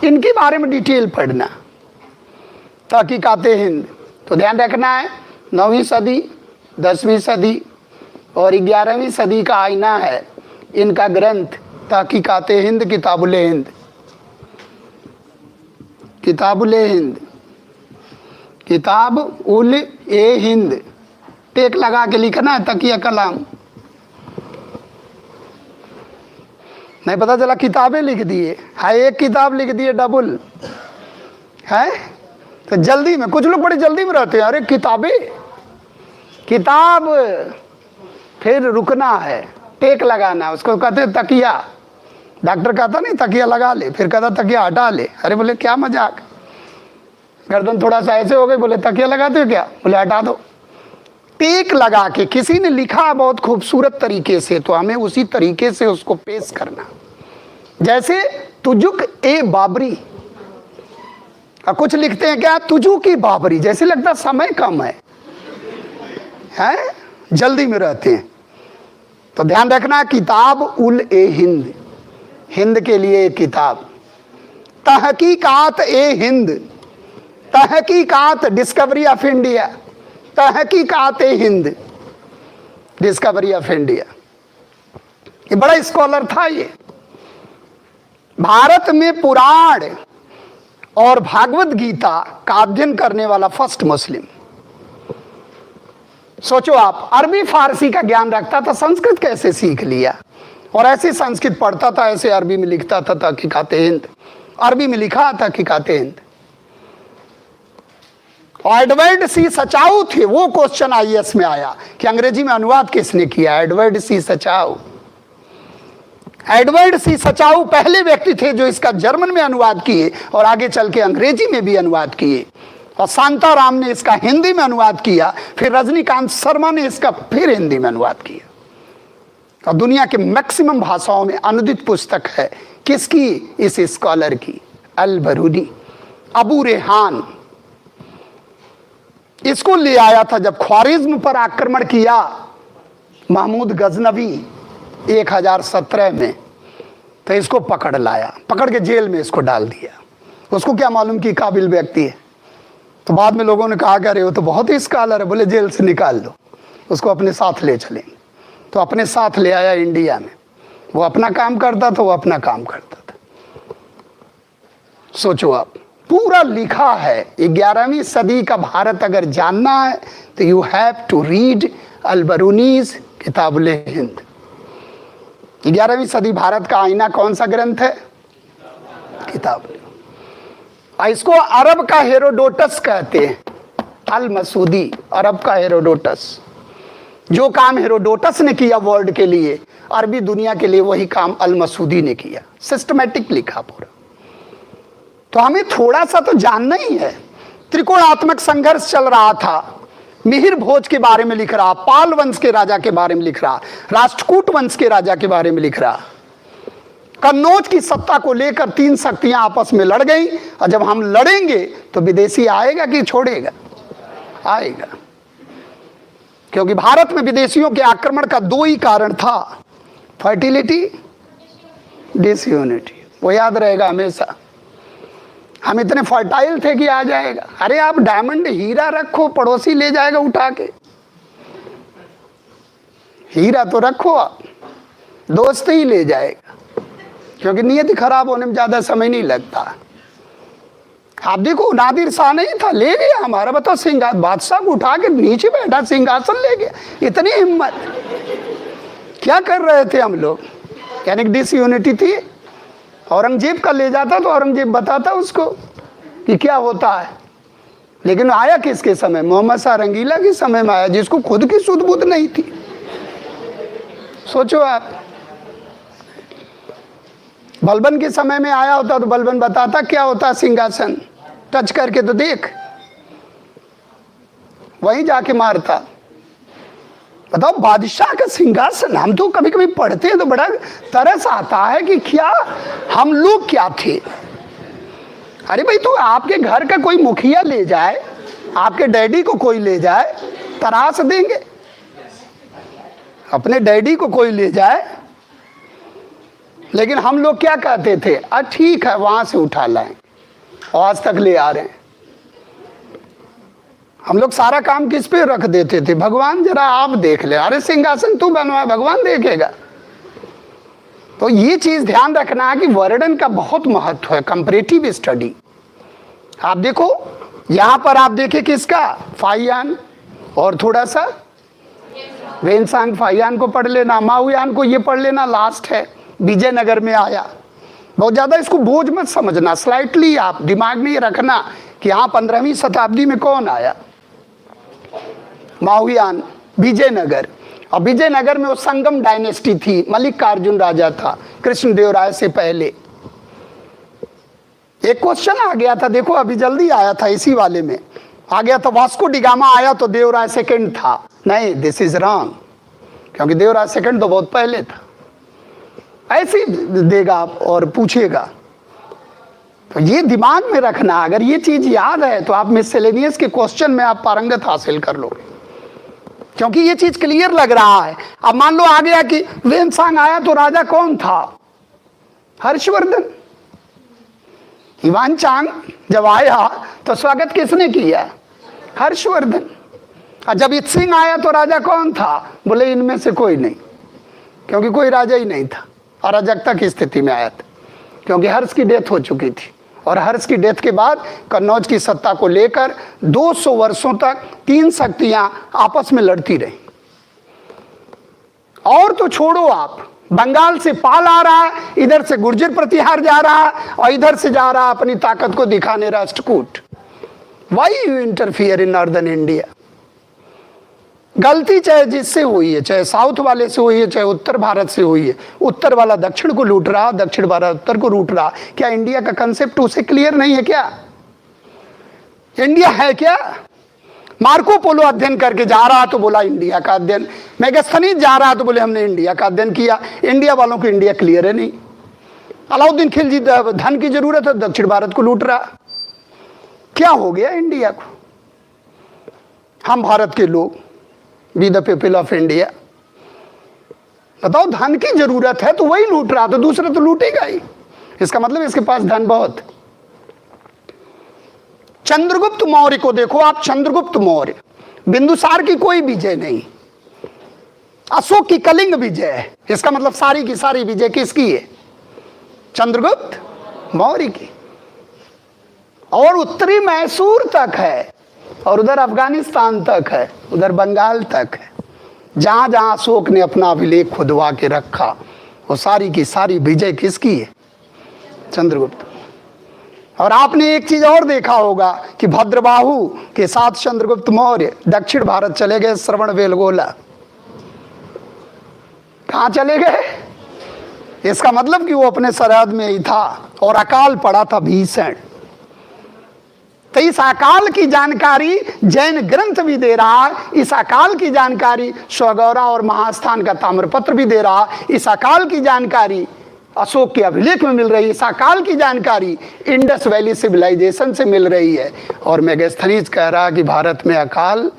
इनके बारे में डिटेल पढ़ना। तहकीकाते हिंद तो ध्यान रखना है, 9वीं सदी, 10वीं सदी और 11वीं सदी का आईना है इनका ग्रंथ तहकीकाते हिंद, किताबुल हिंद। किताबुल हिंद, किताब उल ए हिंद, टेक लगा के लिखना है, तकिया कलाम। नहीं पता चला किताबें लिख दिए, हाँ एक किताब लिख दिए डबल है। तो जल्दी में, कुछ लोग बड़ी जल्दी में रहते हैं, अरे किताबें, किताब, फिर रुकना है, टेक लगाना, उसको कहते हैं तकिया। डॉक्टर कहता नहीं तकिया लगा ले, फिर कहता तकिया हटा ले। अरे बोले क्या मजाक, गर्दन थोड़ा सा ऐसे हो गई, बोले तकिया लगाते हो क्या? बोले हटा दो। टेक लगा के किसी ने लिखा बहुत खूबसूरत तरीके से, तो हमें उसी तरीके से उसको पेश करना। जैसे तुजुक ए बाबरी, और कुछ लिखते हैं क्या, तुजू की बाबरी, जैसे लगता समय कम है, जल्दी में रहते हैं। तो ध्यान रखना, किताब उल ए हिंद, हिंद के लिए एक किताब। तहकीकात ए हिंद, तहकीकात डिस्कवरी ऑफ इंडिया, तहकीकात ए हिंद, डिस्कवरी ऑफ इंडिया। ये बड़ा स्कॉलर था। ये भारत में पुराण और भागवत गीता का अध्ययन करने वाला फर्स्ट मुस्लिम। सोचो आप, अरबी फारसी का ज्ञान रखता था, संस्कृत कैसे सीख लिया? और ऐसे संस्कृत पढ़ता था, ऐसे अरबी में लिखता था तहकीकाते हिंद, अरबी में लिखा था तहकीकाते हिंद। और एडवर्ड सी सचाऊ थे, वो क्वेश्चन आईएएस में आया कि अंग्रेजी में अनुवाद किसने किया? एडवर्ड सी सचाऊ। एडवर्ड सी सचाऊ पहले व्यक्ति थे जो इसका जर्मन में अनुवाद किए और आगे चल के अंग्रेजी में भी अनुवाद किए। और शांताराम ने इसका हिंदी में अनुवाद किया, फिर रजनीकांत शर्मा ने इसका फिर हिंदी में अनुवाद किया। और दुनिया के मैक्सिमम भाषाओं में अनुदित पुस्तक है किसकी? इस स्कॉलर की, अल बरूनी, अबू रेहान। इसको ले आया था जब ख्वारिज्म पर आक्रमण किया महमूद गजनवी 1017 में, तो इसको पकड़ लाया, पकड़ के जेल में इसको डाल दिया। उसको क्या मालूम कि काबिल व्यक्ति है, तो बाद में लोगों ने कहा कि अरे वो तो बहुत ही स्कॉलर है। बोले जेल से निकाल लो, उसको अपने साथ ले चलेंगे। तो अपने साथ ले आया इंडिया में। वो अपना काम करता था, वो अपना काम करता था। सोचो आप, पूरा लिखा है। 11वीं सदी का भारत अगर जानना है तो you have to read Al-Biruni's Kitabul Hind. 11वीं सदी भारत का आईना कौन सा ग्रंथ है? किताब। इसको अरब का हेरोडोटस कहते हैं। अल मसूदी, अरब का हेरोडोटस। जो काम हेरोडोटस ने किया वर्ल्ड के लिए, अरबी दुनिया के लिए वही काम अल मसूदी ने किया। सिस्टमैटिक लिखा पूरा। तो हमें थोड़ा सा तो जानना ही है। त्रिकोणात्मक संघर्ष चल रहा था। मिहिर भोज के बारे में लिख रहा, पाल वंश के राजा के बारे में लिख रहा, राष्ट्रकूट वंश के राजा के बारे में लिख रहा। कन्नौज की सत्ता को लेकर 3 शक्तियां आपस में लड़ गई। और जब हम लड़ेंगे तो विदेशी आएगा कि छोड़ेगा? आएगा। क्योंकि भारत में विदेशियों के आक्रमण का 2 ही कारण था, फर्टिलिटी, डिसयूनिटी। वो याद रहेगा हमेशा। हम इतने फर्टाइल थे कि आ जाएगा। अरे आप डायमंड हीरा रखो, पड़ोसी ले जाएगा उठा के। हीरा तो रखो आप, दोस्त ही ले जाएगा। क्योंकि नियति खराब होने में ज्यादा समय नहीं लगता। आप देखो, नादिर शाह नहीं था, ले गया हमारा। बताओ, सिंहासन, बादशाह को उठा के नीचे बैठा, सिंहासन ले गया। इतनी हिम्मत! क्या कर रहे थे हम लोग? यानी डिसयूनिटी थी। औरंगजेब का ले जाता तो औरंगजेब बताता उसको कि क्या होता है। लेकिन आया किसके समय? मोहम्मद शाह रंगीला के समय में आया, जिसको खुद की सुध बुध नहीं थी। सोचो आप, बलबन के समय में आया होता तो बलबन बताता क्या होता सिंहासन, टच करके तो देख, वहीं जाके मारता। बताओ, बादशाह का सिंहासन। हम तो कभी कभी पढ़ते हैं तो बड़ा तरस आता है कि क्या हम लोग क्या थे। अरे भाई, तो आपके घर का कोई मुखिया ले जाए, आपके डैडी को कोई ले जाए, तराश देंगे? अपने डैडी को कोई ले जाए। लेकिन हम लोग क्या कहते थे? ठीक है, वहां से उठा लाएं, आज तक ले आ रहे हैं। हम लोग सारा काम किस पे रख देते थे? भगवान जरा आप देख ले। अरे सिंहासन तू बनवा, भगवान देखेगा। तो ये चीज ध्यान रखना है कि वर्णन का बहुत महत्व है, कंपैरेटिव स्टडी। आप देखो, यहां पर आप देखें किसका? फाहियान, और थोड़ा सा वेनसांग। फाहियान को पढ़ लेना, माओयान को ये पढ़ लेना, लास्ट है, विजयनगर में आया। बहुत ज्यादा इसको बोझ मत समझना, स्लाइटली आप दिमाग में ये रखना कि हाँ 15वीं शताब्दी में कौन आया? माओयान, विजयनगर। और विजयनगर में वो संगम डायनेस्टी थी, मल्लिकार्जुन राजा था कृष्णदेवराय से पहले। एक क्वेश्चन आ गया था, देखो अभी जल्दी आया था, इसी वाले में आ गया था। वास्को डिगामा आया तो देवराय सेकंड था। नहीं, दिस इज रॉन्ग, क्योंकि देवराय सेकंड तो बहुत पहले था। ऐसे देगा आप और पूछेगा। तो ये दिमाग में रखना, अगर ये चीज याद है तो आप मिसलेनियस के क्वेश्चन में आप पारंगत हासिल कर लोगे, क्योंकि ये चीज क्लियर लग रहा है। अब मान लो आ गया कि वेनसांग आया तो राजा कौन था? हर्षवर्धन। युवान चांग जब आया तो स्वागत किसने किया? हर्षवर्धन। और जब इत्सिंग आया तो राजा कौन था? बोले इनमें से कोई नहीं, क्योंकि कोई राजा ही नहीं था। अराजकता की स्थिति में आया था, क्योंकि हर्ष की डेथ हो चुकी थी। और हर्ष की डेथ के बाद कन्नौज की सत्ता को लेकर 200 वर्षों तक 3 शक्तियां आपस में लड़ती रही। और तो छोड़ो आप, बंगाल से पाल आ रहा, इधर से गुर्जर प्रतिहार जा रहा, और इधर से जा रहा अपनी ताकत को दिखाने Rashtrakuta. Why you interfere in northern India? गलती चाहे जिससे हुई है, चाहे साउथ वाले से हुई है, चाहे उत्तर भारत से हुई है। उत्तर वाला दक्षिण को लूट रहा, दक्षिण वाला उत्तर को लूट रहा। क्या इंडिया का कंसेप्ट उसे क्लियर नहीं है क्या? इंडिया है क्या? मार्को पोलो अध्ययन करके जा रहा तो बोला इंडिया का अध्ययन। मेगास्थनीज जा रहा तो बोले हमने इंडिया का अध्ययन किया। इंडिया वालों को इंडिया क्लियर है नहीं। अलाउद्दीन खिलजी धन की जरूरत है, दक्षिण भारत को लूट रहा। क्या हो गया इंडिया को? हम भारत के लोग, be the people of India. बताओ, धन की जरूरत है तो वही लूट रहा, तो दूसरा तो लूटेगा ही। इसका मतलब इसके पास धन बहुत। चंद्रगुप्त मौर्य को देखो आप, चंद्रगुप्त मौर्य, बिंदुसार की कोई विजय नहीं, अशोक की कलिंग विजय है। इसका मतलब सारी की सारी विजय किसकी है? चंद्रगुप्त मौर्य की। और उत्तरी मैसूर तक है, और उधर अफगानिस्तान तक है, उधर बंगाल तक है, जहां जहां अशोक ने अपना अभिलेख खुदवा के रखा, वो सारी की सारी विजय किसकी है? चंद्रगुप्त। और आपने एक चीज और देखा होगा कि भद्रबाहु के साथ चंद्रगुप्त मौर्य दक्षिण भारत चले गए, श्रवण बेलगोला। कहां चले गए? इसका मतलब कि वो अपने सरहद में ही था, और अकाल पड़ा था भीषण। तो इस अकाल की जानकारी जैन ग्रंथ भी दे रहा है, इस अकाल की जानकारी स्वगौरा और महास्थान का ताम्रपत्र भी दे रहा, इस अकाल की जानकारी अशोक के अभिलेख में मिल रही है, इस अकाल की जानकारी इंडस वैली सिविलाइजेशन से मिल रही है। और मेगास्थनीज कह रहा कि भारत में अकाल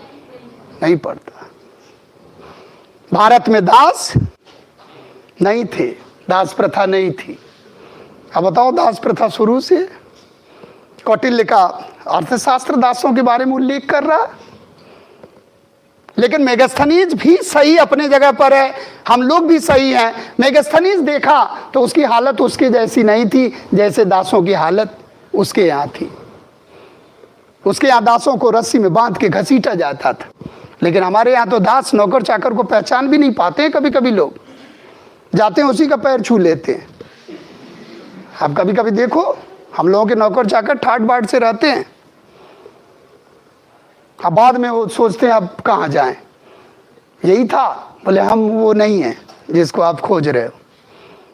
नहीं पड़ता, भारत में दास नहीं थे, दास प्रथा नहीं थी। अब बताओ, दास प्रथा शुरू से, कौटिल्य का अर्थशास्त्र दासों के बारे में उल्लेख कर रहा, लेकिन मेगास्थनीज भी सही अपने जगह पर है, हम लोग भी सही हैं। मेगास्थनीज देखा तो उसकी हालत उसके जैसी नहीं थी जैसे दासों की हालत उसके यहाँ थी। उसके यहाँ दासों को रस्सी में बांध के घसीटा जाता था, लेकिन हमारे यहाँ तो दास नौकर चाकर को पहचान भी नहीं पाते हैं। कभी कभी लोग जाते हैं उसी का पैर छू लेते हैं। आप कभी कभी देखो, हम लोगों के नौकर चाकर ठाट बाट से रहते हैं, अब बाद में वो सोचते हैं अब कहाँ जाएं, यही था, बोले हम वो नहीं हैं जिसको आप खोज रहे हो,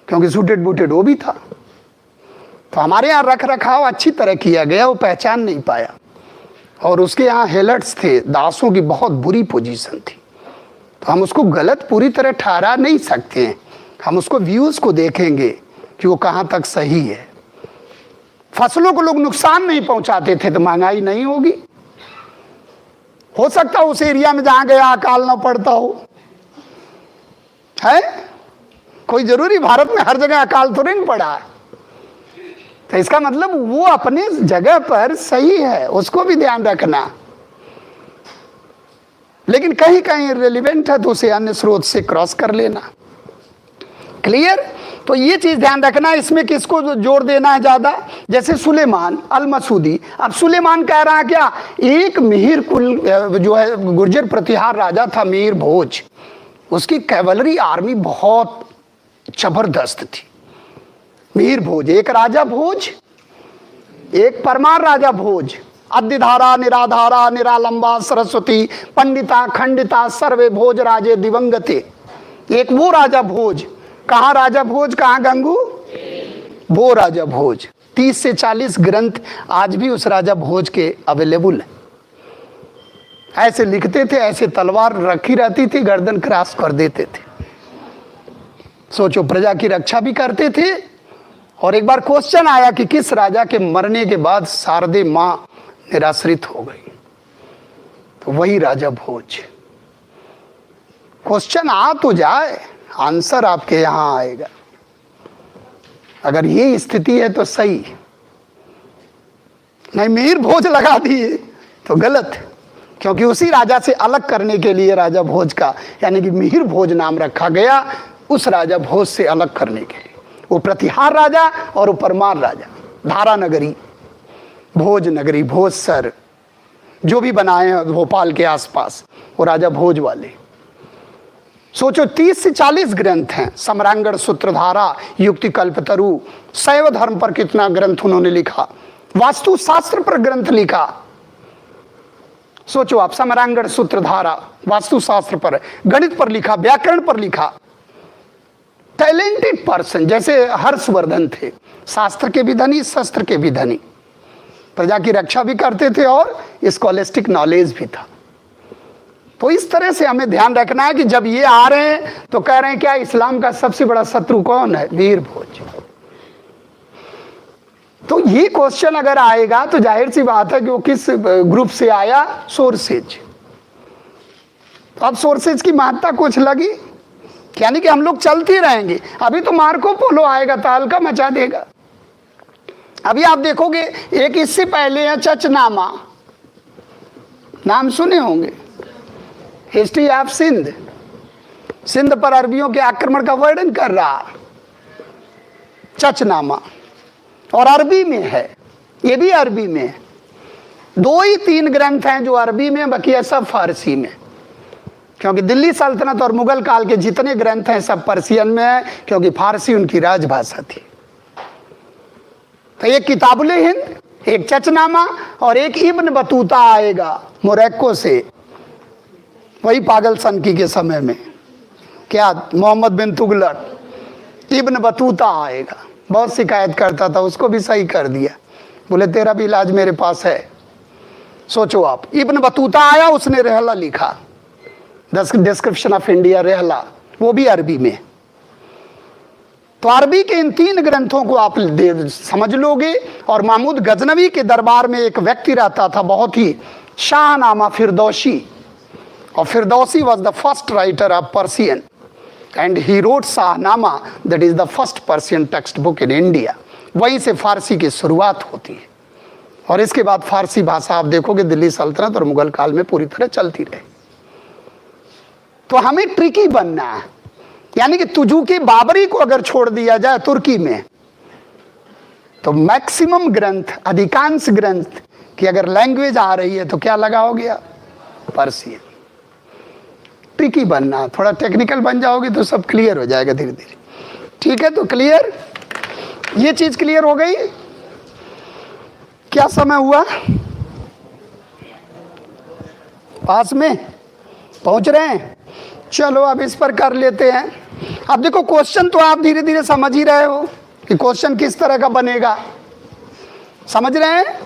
क्योंकि सूटेड बूटेड वो भी था। तो हमारे यहाँ रख रखाव अच्छी तरह किया गया, वो पहचान नहीं पाया। और उसके यहाँ हेलर्ट्स थे, दासों की बहुत बुरी पोजीशन थी, तो हम उसको गलत पूरी तरह ठहरा नहीं सकते हैं। हम उसको व्यूज को देखेंगे कि वो कहाँ तक सही है। फसलों को लोग नुकसान नहीं पहुंचाते थे तो महंगाई नहीं होगी। हो सकता है उस एरिया में जहां गया अकाल ना पड़ता हो, है कोई जरूरी भारत में हर जगह अकाल तो नहीं पड़ा है। तो इसका मतलब वो अपने जगह पर सही है, उसको भी ध्यान रखना, लेकिन कहीं कहीं रिलेवेंट है तो उसे अन्य स्रोत से क्रॉस कर लेना। क्लियर? तो ये चीज ध्यान रखना, इसमें किसको जोर देना है ज्यादा? जैसे सुलेमान अल मसूदी। अब सुलेमान कह रहा है क्या, एक मिहिर कुल जो है गुर्जर प्रतिहार राजा था मिहिर भोज, उसकी कैवलरी आर्मी बहुत जबरदस्त थी। मिहिर भोज, एक राजा भोज, एक परमार राजा भोज, अद्यधारा निराधारा निरालंबा सरस्वती पंडिता खंडिता सर्वे भोज राजे दिवंगते। एक वो राजा भोज, कहाँ राजा भोज, कहाँ गंगू, वो राजा भोज। 30 से 40 ग्रंथ आज भी उस राजा भोज के अवेलेबल है। ऐसे लिखते थे, ऐसे तलवार रखी रहती थी, गर्दन क्रॉस कर देते थे। सोचो, प्रजा की रक्षा भी करते थे। और एक बार क्वेश्चन आया कि किस राजा के मरने के बाद शारदे मां निराश्रित हो गई, तो वही राजा भोज। क्वेश्चन आ तो जाए, आंसर आपके यहां आएगा। अगर ये स्थिति है तो सही, नहीं मिहिर भोज लगा दिए तो गलत, क्योंकि उसी राजा से अलग करने के लिए राजा भोज का यानी कि मिहिर भोज नाम रखा गया, उस राजा भोज से अलग करने के लिए। वो प्रतिहार राजा और वो परमार राजा, धारा नगरी, भोज नगरी, भोज सर जो भी बनाए हैं भोपाल के आसपास, वो राजा भोज वाले। सोचो 30 से 40 ग्रंथ हैं, सम्रांगण सूत्रधारा, युक्ति कल्पतरु, शैव धर्म पर कितना ग्रंथ उन्होंने लिखा, वास्तु शास्त्र पर ग्रंथ लिखा। सोचो आप, सम्रांगण सूत्रधारा वास्तु शास्त्र पर, गणित पर लिखा, व्याकरण पर लिखा। टैलेंटेड पर्सन जैसे हर्षवर्धन थे, शास्त्र के भी धनी, शस्त्र के भी धनी, प्रजा की रक्षा भी करते थे और स्कॉलिस्टिक नॉलेज भी था। तो इस तरह से हमें ध्यान रखना है कि जब ये आ रहे हैं तो कह रहे हैं क्या इस्लाम का सबसे बड़ा शत्रु कौन है? मिहिर भोज। तो ये क्वेश्चन अगर आएगा तो जाहिर सी बात है कि वो किस ग्रुप से आया? सोर्सेज। तो अब सोर्सेज की महत्ता कुछ लगी, यानी कि हम लोग चलते रहेंगे। अभी तो मार्को पोलो आएगा तो हल्का मचा देगा, अभी आप देखोगे एक इससे पहले है चचनामा, नाम सुने होंगे, हिस्ट्री ऑफ सिंध, सिंध पर अरबियों के आक्रमण का वर्णन कर रहा चचनामा, और अरबी में है, ये भी अरबी में है। 2 ही 3 ग्रंथ हैं जो अरबी में, बाकी है सब फारसी में, क्योंकि दिल्ली सल्तनत और मुगल काल के जितने ग्रंथ हैं सब पर्शियन में है, क्योंकि फारसी उनकी राजभाषा थी। तो एक किताबुल हिंद, एक चचनामा और एक इब्न बतूता आएगा मोरक्को से, वही पागल सनकी के समय में, क्या मोहम्मद बिन तुगलक, इब्न बतूता आएगा, बहुत शिकायत करता था, उसको भी सही कर दिया, बोले तेरा भी इलाज मेरे पास है। सोचो आप, इब्न बतूता आया, उसने रहला लिखा, डिस्क्रिप्शन ऑफ इंडिया रहला, वो भी अरबी में। तो अरबी के इन 3 ग्रंथों को आप समझ लोगे। और महमूद गजनवी के दरबार में एक व्यक्ति रहता था, बहुत ही शाहनामा फिरदौसी, और Firdausi was the first writer of Persian and he wrote Shahnameh, that is the first Persian text book in India. वहीं से फारसी की शुरुआत होती है, और इसके बाद फारसी भाषा आप देखोगे दिल्ली सल्तनत और मुगल काल में पूरी तरह चलती रही। तो हमें ट्रिकी बनना है, यानी कि तुजुकी बाबरी को अगर छोड़ दिया जाए तुर्की में, तो मैक्सिमम ग्रंथ, अधिकांश ग्रंथ की अगर लैंग्वेज आ रही है तो क्या लगा हो गया, पर्शियन। ट्रिकी बनना, थोड़ा टेक्निकल बन जाओगे तो सब क्लियर हो जाएगा धीरे धीरे। ठीक है, तो क्लियर, ये चीज क्लियर हो गई। क्या समय हुआ, पास में पहुंच रहे हैं, चलो अब इस पर कर लेते हैं। अब देखो क्वेश्चन तो आप धीरे धीरे समझ ही रहे हो कि क्वेश्चन किस तरह का बनेगा, समझ रहे हैं।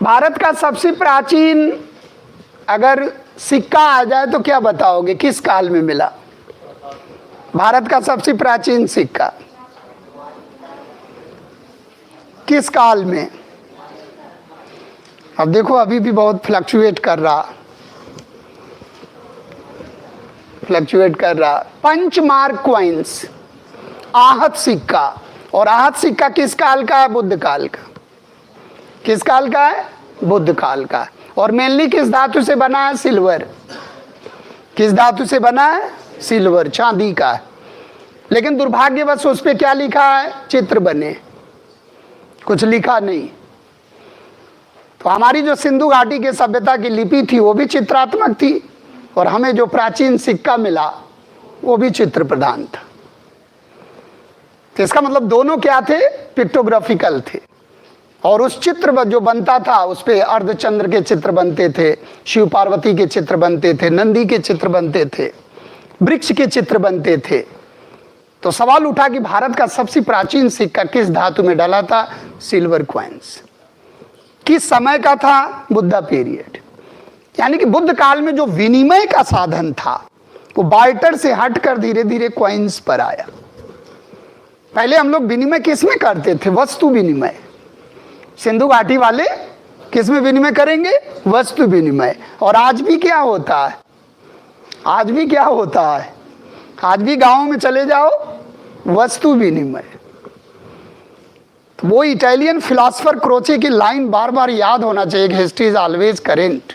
भारत का सबसे प्राचीन अगर सिक्का आ जाए तो क्या बताओगे, किस काल में मिला भारत का सबसे प्राचीन सिक्का, किस काल में। अब देखो अभी भी बहुत फ्लक्चुएट कर रहा, पंचमार्क क्वाइंस, आहत सिक्का, और आहत सिक्का किस काल का है, बुद्ध काल का। किस काल का है, बुद्ध काल का। और मेनली किस धातु से बना है, सिल्वर। किस धातु से बना है, सिल्वर, चांदी का है। लेकिन दुर्भाग्यवश उस पे क्या लिखा है, चित्र बने, कुछ लिखा नहीं। तो हमारी जो सिंधु घाटी के सभ्यता की लिपि थी वो भी चित्रात्मक थी, और हमें जो प्राचीन सिक्का मिला वो भी चित्र प्रधान था। तो इसका मतलब दोनों क्या थे, पिक्टोग्राफिकल थे। और उस चित्र जो बनता था उस पे अर्धचंद्र के चित्र बनते थे, शिव पार्वती के चित्र बनते थे, नंदी के चित्र बनते थे, वृक्ष के चित्र बनते थे। तो सवाल उठा कि भारत का सबसे प्राचीन सिक्का किस धातु में डाला था, सिल्वर क्वाइंस। किस समय का था, बुद्धा पीरियड। यानी कि बुद्ध काल में जो विनिमय का साधन था वो बार्टर से हटकर धीरे धीरे क्वाइंस पर आया। पहले हम लोग विनिमय किस में करते थे, वस्तु विनिमय। सिंधु घाटी वाले किस में विनिमय करेंगे, वस्तु विनिमय। और आज भी क्या होता है, आज भी क्या होता है, आज भी गांवों में चले जाओ, वस्तु विनिमय। तो वो इटालियन फिलोसोफर क्रोचे की लाइन बार बार याद होना चाहिए, history is always current,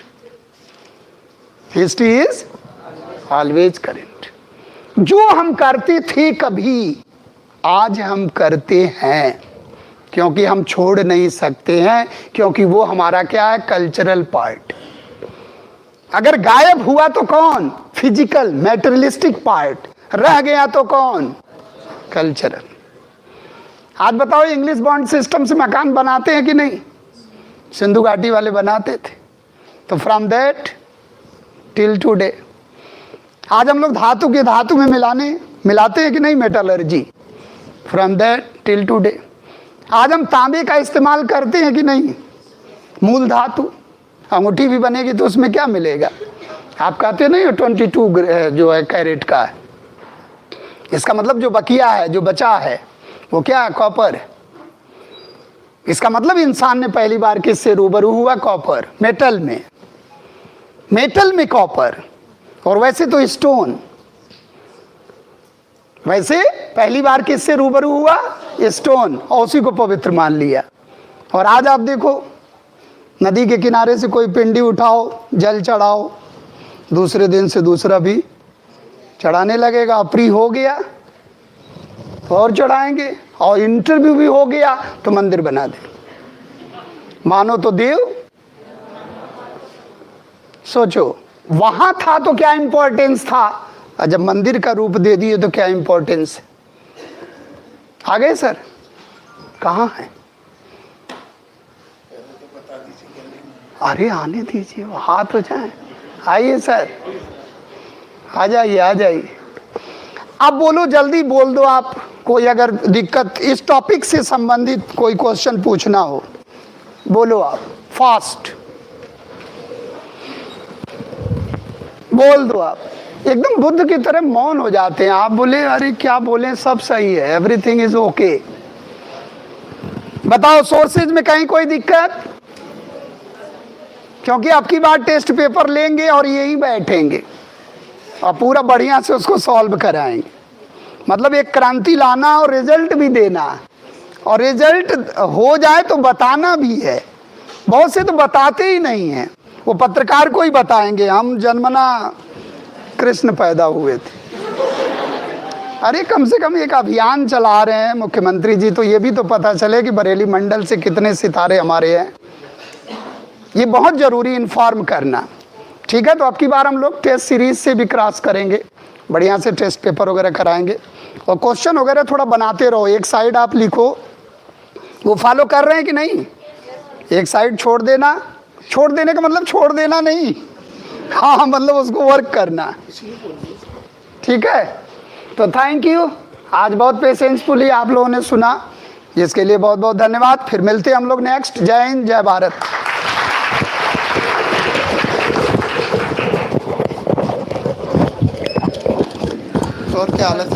history is always current. जो हम करते थे कभी, आज हम करते हैं, क्योंकि हम छोड़ नहीं सकते हैं, क्योंकि वो हमारा क्या है, कल्चरल पार्ट। अगर गायब हुआ तो कौन, फिजिकल मैटेरियलिस्टिक पार्ट, रह गया तो कौन, कल्चरल। आज बताओ इंग्लिश बॉन्ड सिस्टम से मकान बनाते हैं कि नहीं, सिंधु घाटी वाले बनाते थे। तो फ्रॉम दैट टिल टुडे आज हम लोग धातु के धातु में मिलाते हैं कि नहीं, metallurgy, from that till today. आज हम तांबे का इस्तेमाल करते हैं कि नहीं, मूल धातु। अंगूठी भी बनेगी तो उसमें क्या मिलेगा, आप कहते नहीं 22 जो है कैरेट का है। इसका मतलब जो बकिया है, जो बचा है, वो क्या है, कॉपर। इसका मतलब इंसान ने पहली बार किससे रूबरू हुआ, कॉपर, मेटल में, मेटल में कॉपर। और वैसे तो स्टोन, वैसे पहली बार किससे रूबरू हुआ? स्टोन, और उसी को पवित्र मान लिया। और आज आप देखो, नदी के किनारे से कोई पिंडी उठाओ, जल चढ़ाओ, दूसरे दिन से दूसरा भी चढ़ाने लगेगा। फ्री हो गया तो और चढ़ाएंगे, और इंटरव्यू भी हो गया तो मंदिर बना दे। मानो तो देव। सोचो, वहां था तो क्या इंपॉर्टेंस था, और जब मंदिर का रूप दे दिए तो क्या इंपॉर्टेंस है? आ गए सर? कहाँ है? अरे आने दीजिए, वो हाथ हो जाए। आइए सर, आ जाइए, आ जाइए। अब बोलो, जल्दी बोल दो आप। कोई अगर दिक्कत, इस टॉपिक से संबंधित कोई क्वेश्चन पूछना हो, बोलो आप, फास्ट बोल दो आप। एकदम बुद्ध की तरह मौन हो जाते हैं। आप बोले अरे क्या बोले, सब सही है, एवरीथिंग इज ओके। बताओ, सोर्सेज में कहीं कोई दिक्कत? क्योंकि आपकी बार टेस्ट पेपर लेंगे और यही बैठेंगे और पूरा बढ़िया से उसको सॉल्व कराएंगे। मतलब एक क्रांति लाना और रिजल्ट भी देना, और रिजल्ट हो जाए तो बताना भी है। बहुत से तो बताते ही नहीं हैं, वो पत्रकार को ही बताएंगे हम जन्मना कृष्ण पैदा हुए थे। अरे कम से कम एक अभियान चला रहे हैं मुख्यमंत्री जी, तो ये भी तो पता चले कि बरेली मंडल से कितने सितारे हमारे हैं। ये बहुत जरूरी इन्फॉर्म करना। ठीक है, तो अब की बार हम लोग टेस्ट सीरीज से भी क्रॉस करेंगे, बढ़िया से टेस्ट पेपर वगैरह कराएंगे, और क्वेश्चन वगैरह थोड़ा बनाते रहो। एक साइड आप लिखो, वो फॉलो कर रहे हैं कि नहीं? एक साइड छोड़ देना, छोड़ देने का मतलब छोड़ देना नहीं, हाँ मतलब उसको वर्क करना। ठीक है, तो थैंक यू। आज बहुत पेशेंसफुली आप लोगों ने सुना, जिसके लिए बहुत बहुत धन्यवाद। फिर मिलते हैं हम लोग नेक्स्ट। जय हिंद, जय भारत। और क्या हालत है?